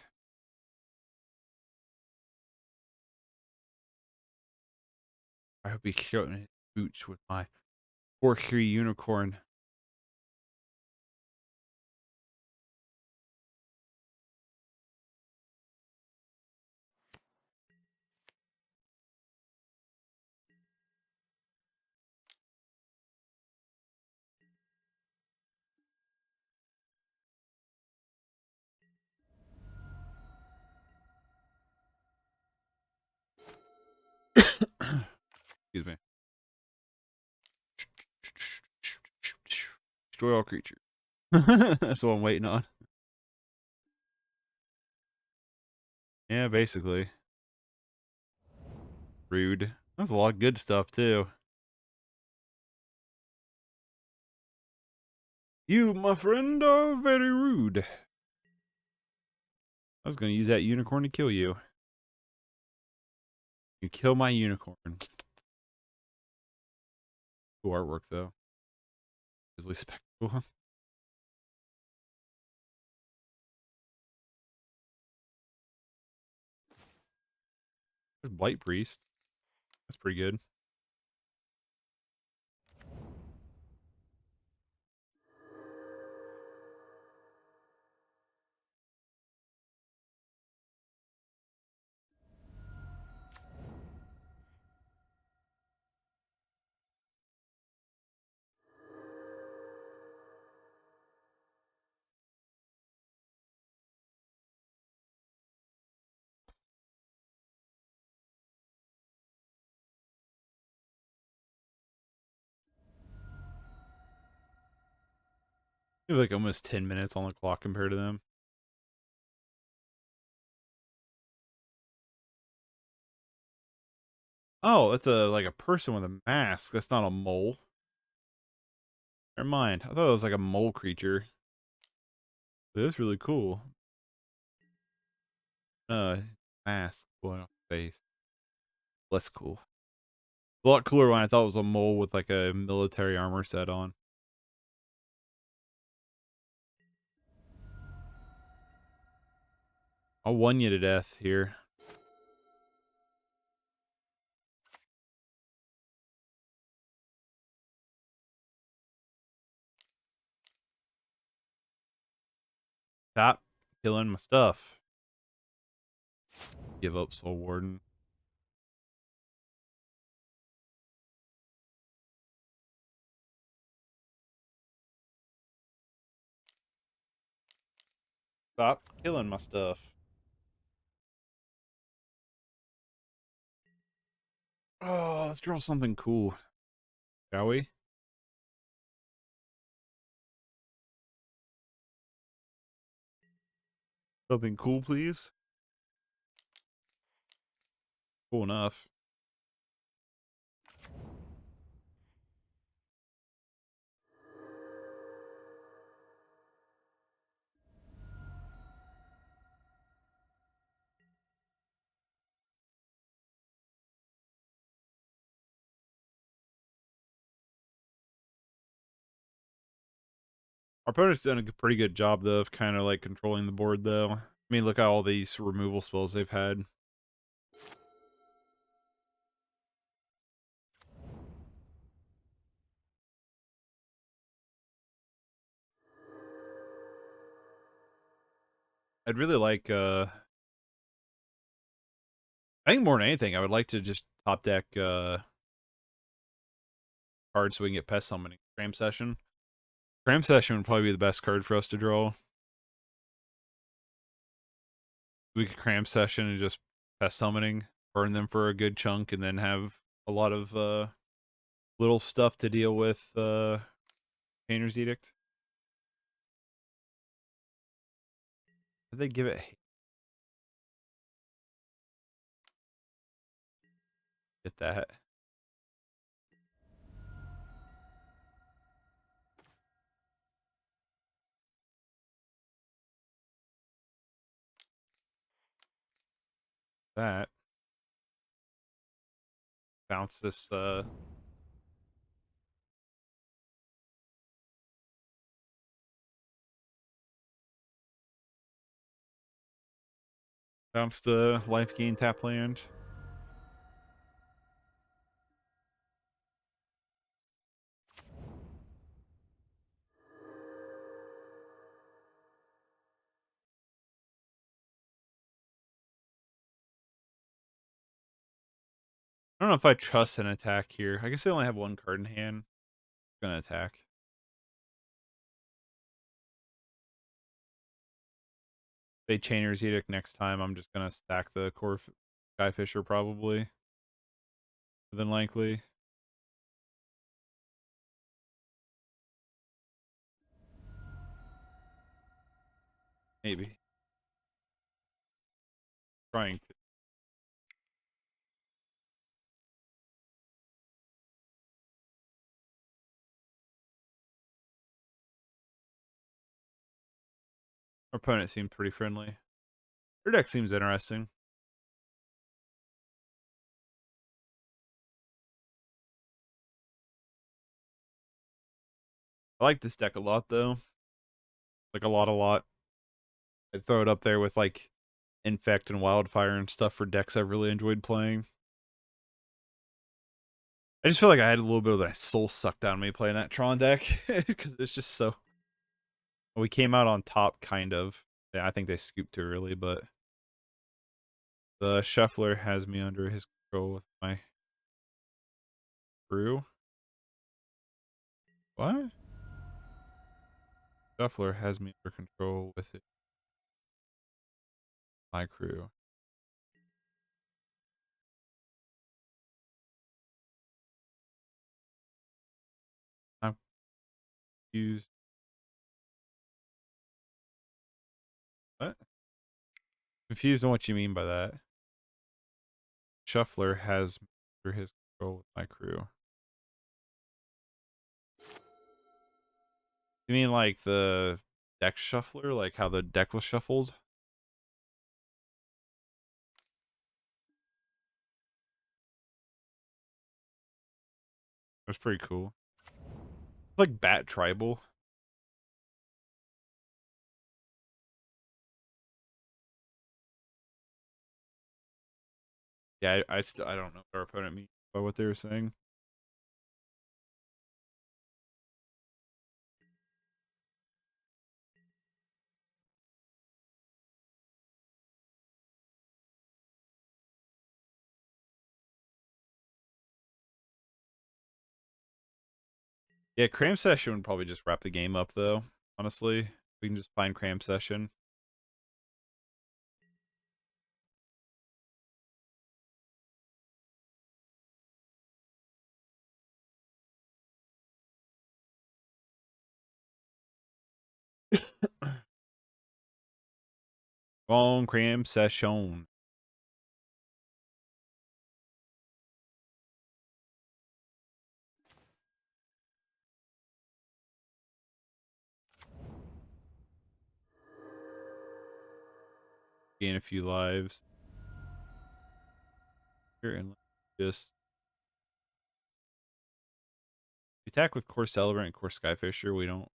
I hope he killed me boots with my 4/3 unicorn. Excuse me. Destroy all creatures. That's what I'm waiting on. Yeah, basically. Rude. That's a lot of good stuff, too. You, my friend, are very rude. I was going to use that unicorn to kill you. You kill my unicorn. Cool artwork, though. Visually spectacle. There's Blight-Priest. That's pretty good. We have like almost 10 minutes on the clock compared to them. Oh, that's like a person with a mask. That's not a mole. Never mind. I thought it was like a mole creature. But it's really cool. Mask going off the face. Less cool. A lot cooler when I thought it was a mole with like a military armor set on. I'll one you to death here. Stop killing my stuff. Give up, Soul Warden. Stop killing my stuff. Oh, let's draw something cool. Shall we? Something cool, please. Cool enough. Our opponent's done a pretty good job, though, of kind of like controlling the board, though. I mean, look at all these removal spells they've had. I'd really like, I think more than anything, I would like to just top deck cards so we can get Pest Summoning. Cram Session. Cram Session would probably be the best card for us to draw. We could Cram Session and just Pest Summoning, burn them for a good chunk, and then have a lot of little stuff to deal with Painter's Edict. Did they give it? Get that. That. Bounce this bounce the life gain tap land. I don't know if I trust an attack here. I guess I only have one card in hand. I'm gonna attack. They Chainer's Edict next time. I'm just gonna stack the Kor Skyfisher probably. Than likely. Maybe. Trying to. Our opponent seemed pretty friendly. Your deck seems interesting. I like this deck a lot, though. Like, a lot. I'd throw it up there with, like, Infect and Wildfire and stuff for decks I've really enjoyed playing. I just feel like I had a little bit of that soul sucked out of me playing that Tron deck. Because it's just so... We came out on top, kind of. Yeah, I think they scooped too early, but... The Shuffler has me under his control with my crew. What? Shuffler has me under control with it. My crew. I'm confused. What? Confused on what you mean by that. Shuffler has me under his control with my crew. You mean like the deck shuffler? Like how the deck was shuffled? It was pretty cool. Like Bat Tribal. Yeah, I still I don't know what our opponent means by what they were saying. Yeah, Cram Session would probably just wrap the game up though, honestly. We can just find Cram Session. Long Cram Session. Gain a few lives. Here and just attack with Kor Celebrant and Kor Skyfisher. We don't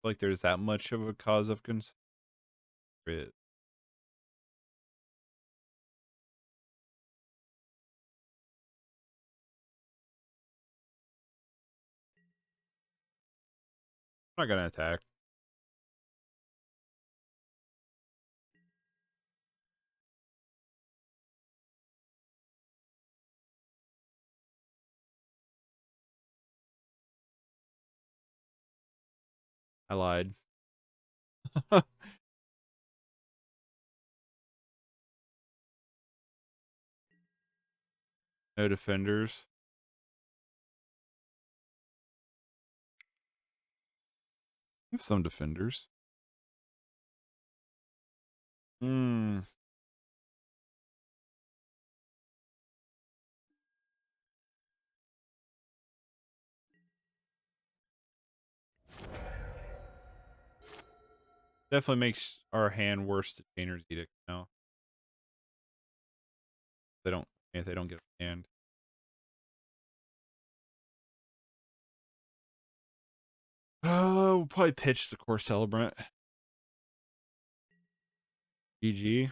feel like there's that much of a cause of concern. I'm not gonna attack. I lied. No defenders. We have some defenders. Hmm. Definitely makes our hand worse to Chainer's Edict now. They don't if they don't get a hand. We'll probably pitch the Kor Celebrant. GG.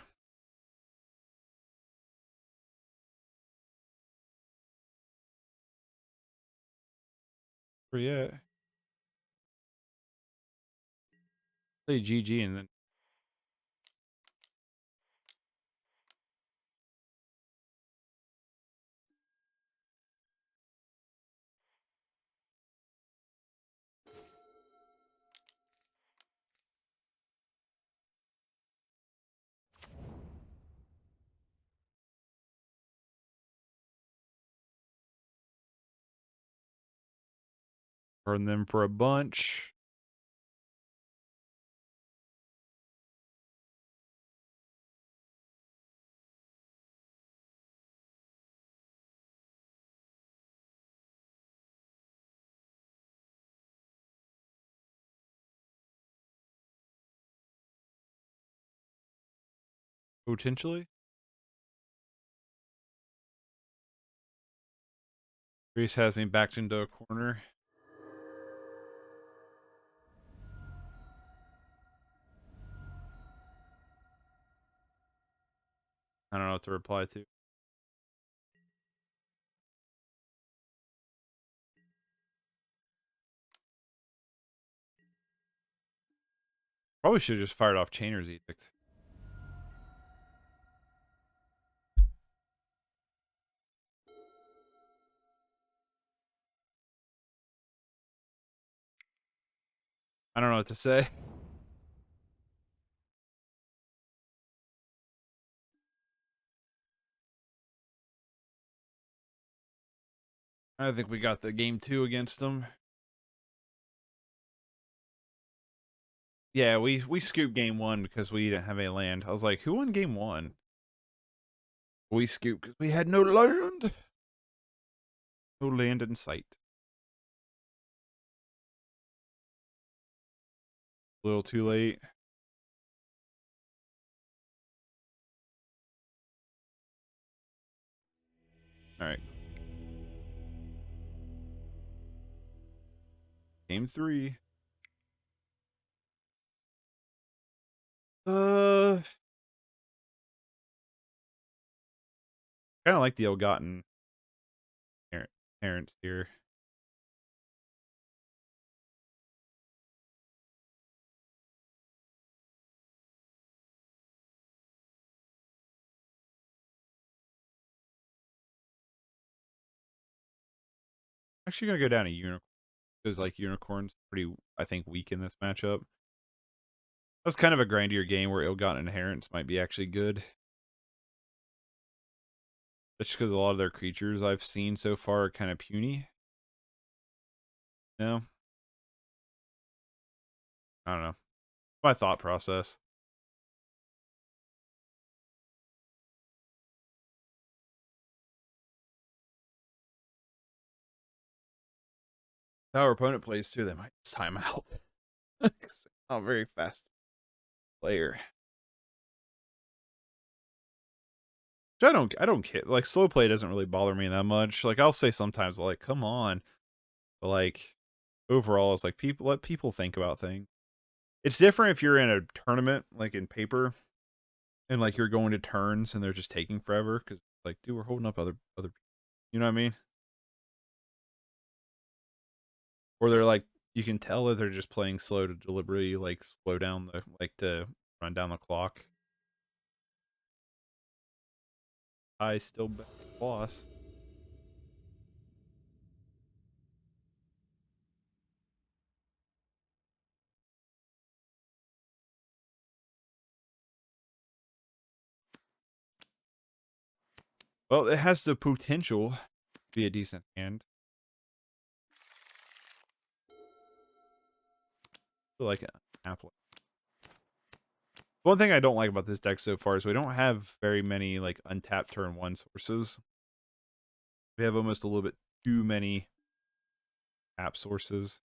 Where you at? Say GG and then burn them for a bunch. Potentially. Reese has me backed into a corner. I don't know what to reply to. Probably should have just fired off Chainer's Edict. I don't know what to say. I think we got the game 2 against them. Yeah, we scooped game 1 because we didn't have any land. I was like, who won game 1? We scooped because we had no land. No land in sight. A little too late. All right. Game 3. Kind of like the ill-gotten parents here. Actually gonna go down to Unicorn because like Unicorn's pretty, I think, weak in this matchup. That's kind of a grindier game where ill-gotten inheritance might be actually good. That's because a lot of their creatures I've seen so far are kind of puny. No, I don't know. My thought process. How our opponent plays too, they might just time out. Not a very fast player. Which I don't care. Like, slow play doesn't really bother me that much. Like, I'll say sometimes, well, like, come on. But like, overall, it's like let people think about things. It's different if you're in a tournament, like in paper, and like you're going to turns and they're just taking forever because like, dude, we're holding up other, you know what I mean? Or they're like, you can tell that they're just playing slow to deliberately like slow down the, like, to run down the clock. I still bet boss. Well, it has the potential to be a decent hand. I feel like an apple. One thing I don't like about this deck so far is we don't have very many like untapped turn 1 sources. We have almost a little bit too many tap sources.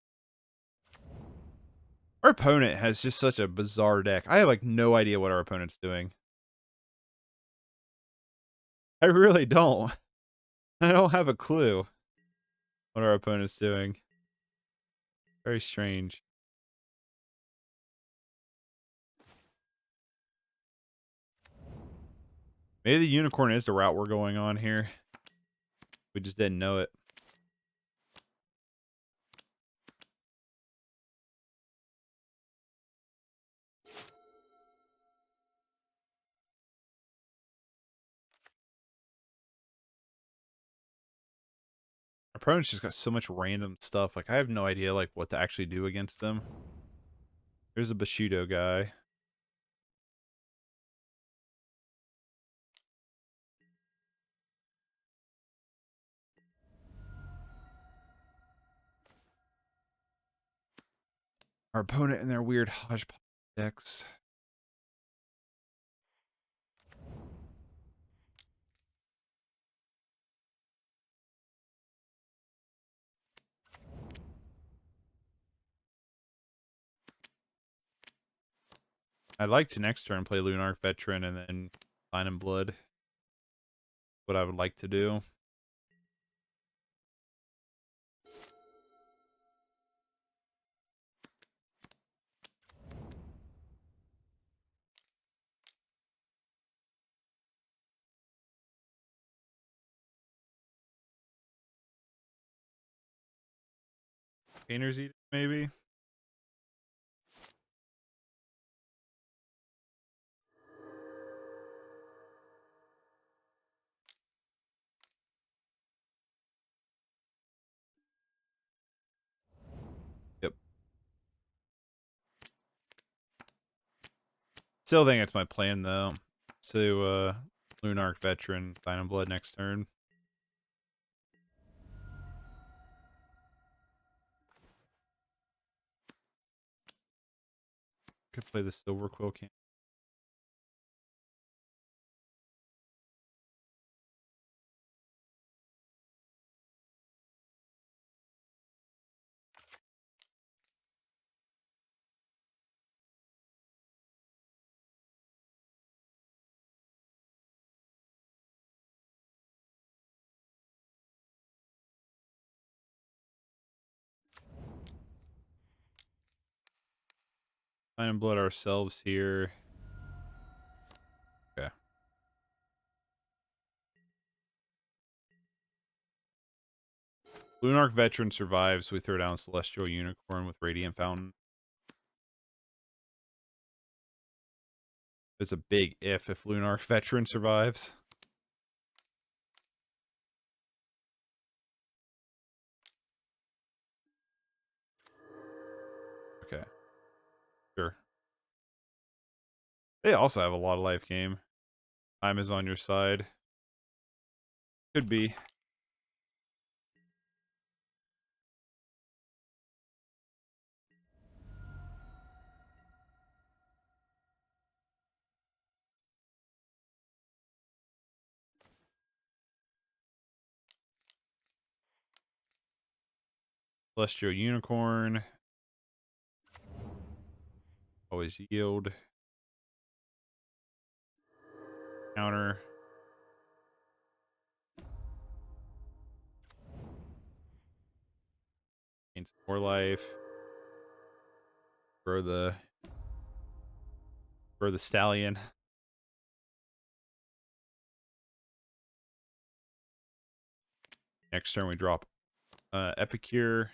Our opponent has just such a bizarre deck. I have like no idea what our opponent's doing. I really don't. I don't have a clue what our opponent's doing. Very strange. Maybe the unicorn is the route we're going on here. We just didn't know it. Our opponent's just got so much random stuff. Like, I have no idea like what to actually do against them. There's a Bushido guy. Our opponent and their weird hodgepodge decks. I'd like to next turn play Lunarch Veteran and then Sign in Blood. What I would like to do. Painter's Edict, maybe? Yep. Still think it's my plan, though. To, Lunarch Veteran, Sign in Blood next turn. Could play the Silverquill Campus. Sign in Blood ourselves here. Okay. Lunarch Veteran survives. We throw down Celestial Unicorn with Radiant Fountain. It's a big if Lunarch Veteran survives. Okay. Sure. They also have a lot of life game. Time is on your side. Could be. Celestial Unicorn. Always yield. Counter. Gain some more life. Grow the stallion. Next turn we drop Epicure.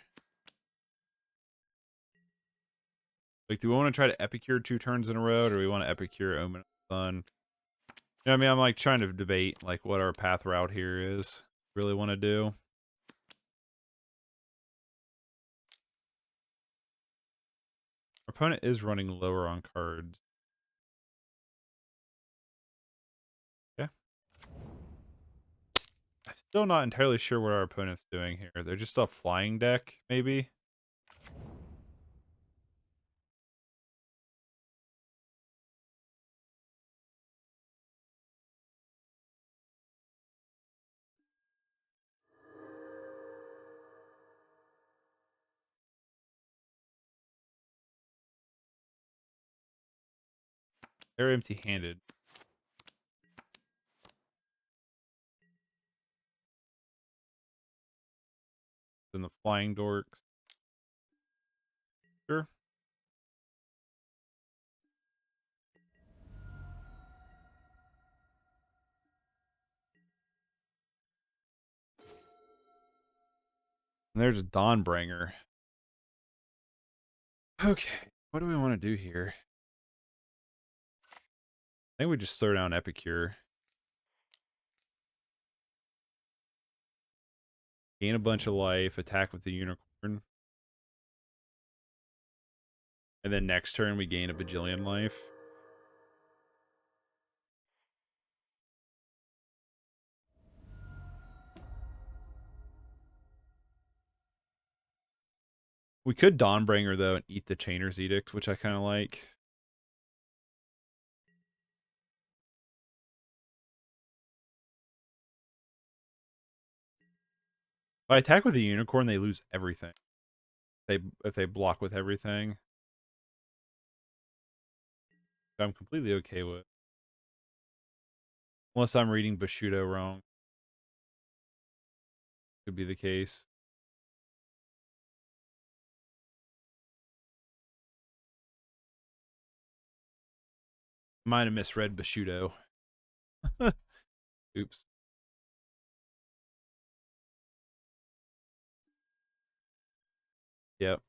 Like, do we want to try to Epicure 2 turns in a row, or do we want to Epicure Omen of the Sun? You know what I mean? I'm like trying to debate like what our path route here is. Really want to do. Our opponent is running lower on cards. Yeah. I'm still not entirely sure what our opponent's doing here. They're just a flying deck, maybe? They're empty-handed. Then the flying dorks. Sure. And there's a Dawnbringer. Okay, what do we want to do here? I think we just throw down Epicure. Gain a bunch of life, attack with the unicorn. And then next turn we gain a bajillion life. We could Dawnbringer, though, and eat the Chainer's Edict, which I kind of like. If I attack with the unicorn, they lose everything. If they block with everything. I'm completely okay with. Unless I'm reading Bushido wrong. Could be the case. Might have misread Bushido. Oops. Yep.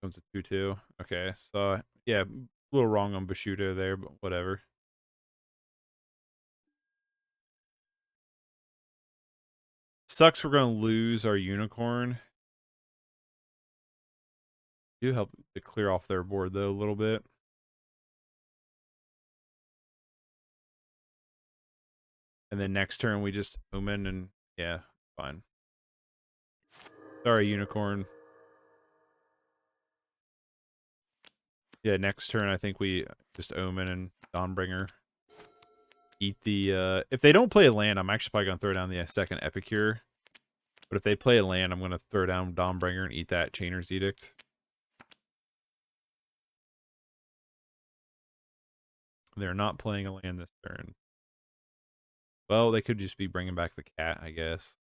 Comes a 2/2. Okay, so yeah, a little wrong on Bushido there, but whatever. Sucks we're gonna lose our unicorn. Do help to clear off their board though a little bit. And then next turn we just Omen and yeah, fine. Sorry, unicorn. Yeah, next turn I think we just Omen and Dawnbringer. Eat the if they don't play a land, I'm actually probably gonna throw down the second Epicure. But if they play a land, I'm gonna throw down Dawnbringer and eat that Chainer's Edict. They're not playing a land this turn. Well, they could just be bringing back the cat, I guess.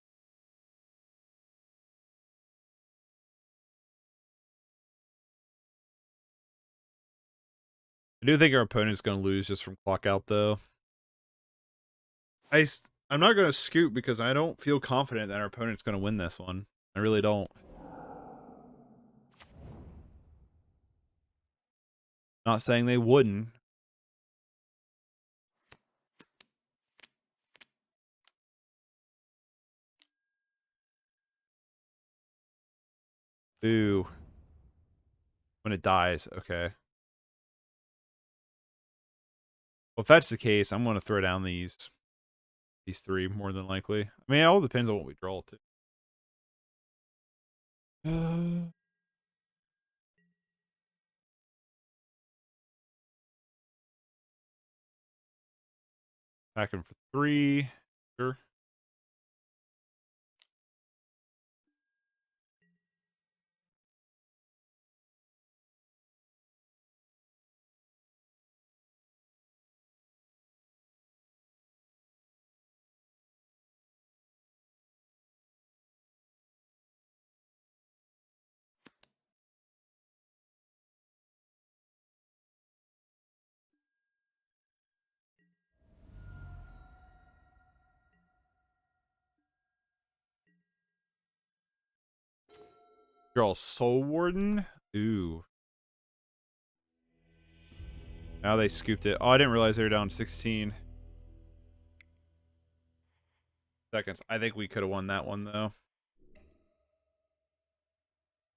I do think our opponent's going to lose just from clock out, though. I'm not going to scoop because I don't feel confident that our opponent's going to win this one. I really don't. Not saying they wouldn't. Ooh. When it dies, okay. Well, if that's the case, I'm going to throw down these three more than likely. I mean, it all depends on what we draw, too. Attacking for 3. Sure. Draw Soul Warden. Ooh. Now they scooped it. Oh, I didn't realize they were down 16 seconds. I think we could have won that one, though.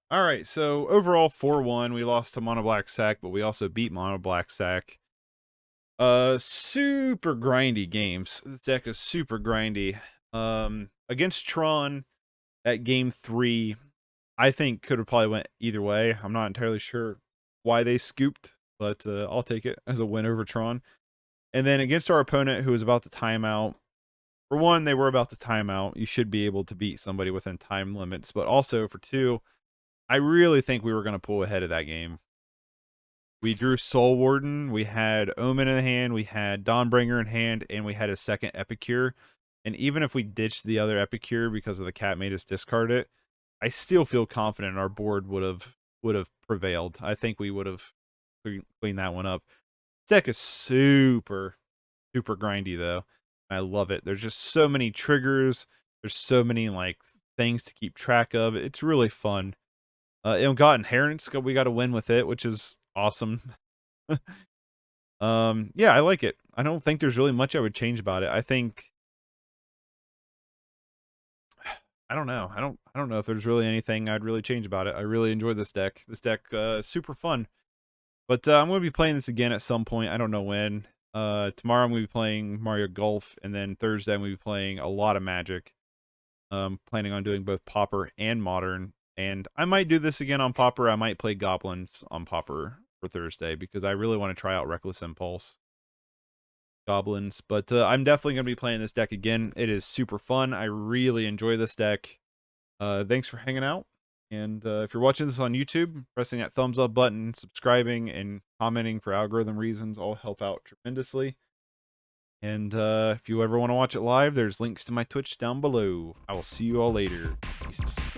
All right, so overall 4-1. We lost to Mono Black Sack, but we also beat Mono Black Sack. Super grindy games. This deck is super grindy. Against Tron at game 3, I think could have probably went either way. I'm not entirely sure why they scooped, but I'll take it as a win over Tron. And then against our opponent who was about to time out, for one, they were about to time out. You should be able to beat somebody within time limits, but also for 2, I really think we were going to pull ahead of that game. We drew Soul Warden, we had Omen in hand, we had Dawnbringer in hand, and we had a second Epicure. And even if we ditched the other Epicure because of the cat made us discard it, I still feel confident our board would have prevailed. I think we would have cleaned that one up. This deck is super grindy though. I love it. There's just so many triggers. There's so many like things to keep track of. It's really fun. Got Inherence. We got to win with it, which is awesome. Yeah, I like it. I don't think there's really much I would change about it. I think I don't know. I don't know if there's really anything I'd really change about it. I really enjoy this deck. This deck is super fun. But I'm going to be playing this again at some point. I don't know when. Tomorrow I'm going to be playing Mario Golf, and then Thursday I'm going to be playing a lot of Magic. Planning on doing both Pauper and Modern. And I might do this again on Pauper. I might play Goblins on Pauper for Thursday because I really want to try out Reckless Impulse Goblins. But I'm definitely going to be playing this deck again. It is super fun. I really enjoy this deck. Thanks for hanging out. And if you're watching this on YouTube, pressing that thumbs up button, subscribing, and commenting for algorithm reasons all help out tremendously. And if you ever want to watch it live, there's links to my Twitch down below. I will see you all later. Peace.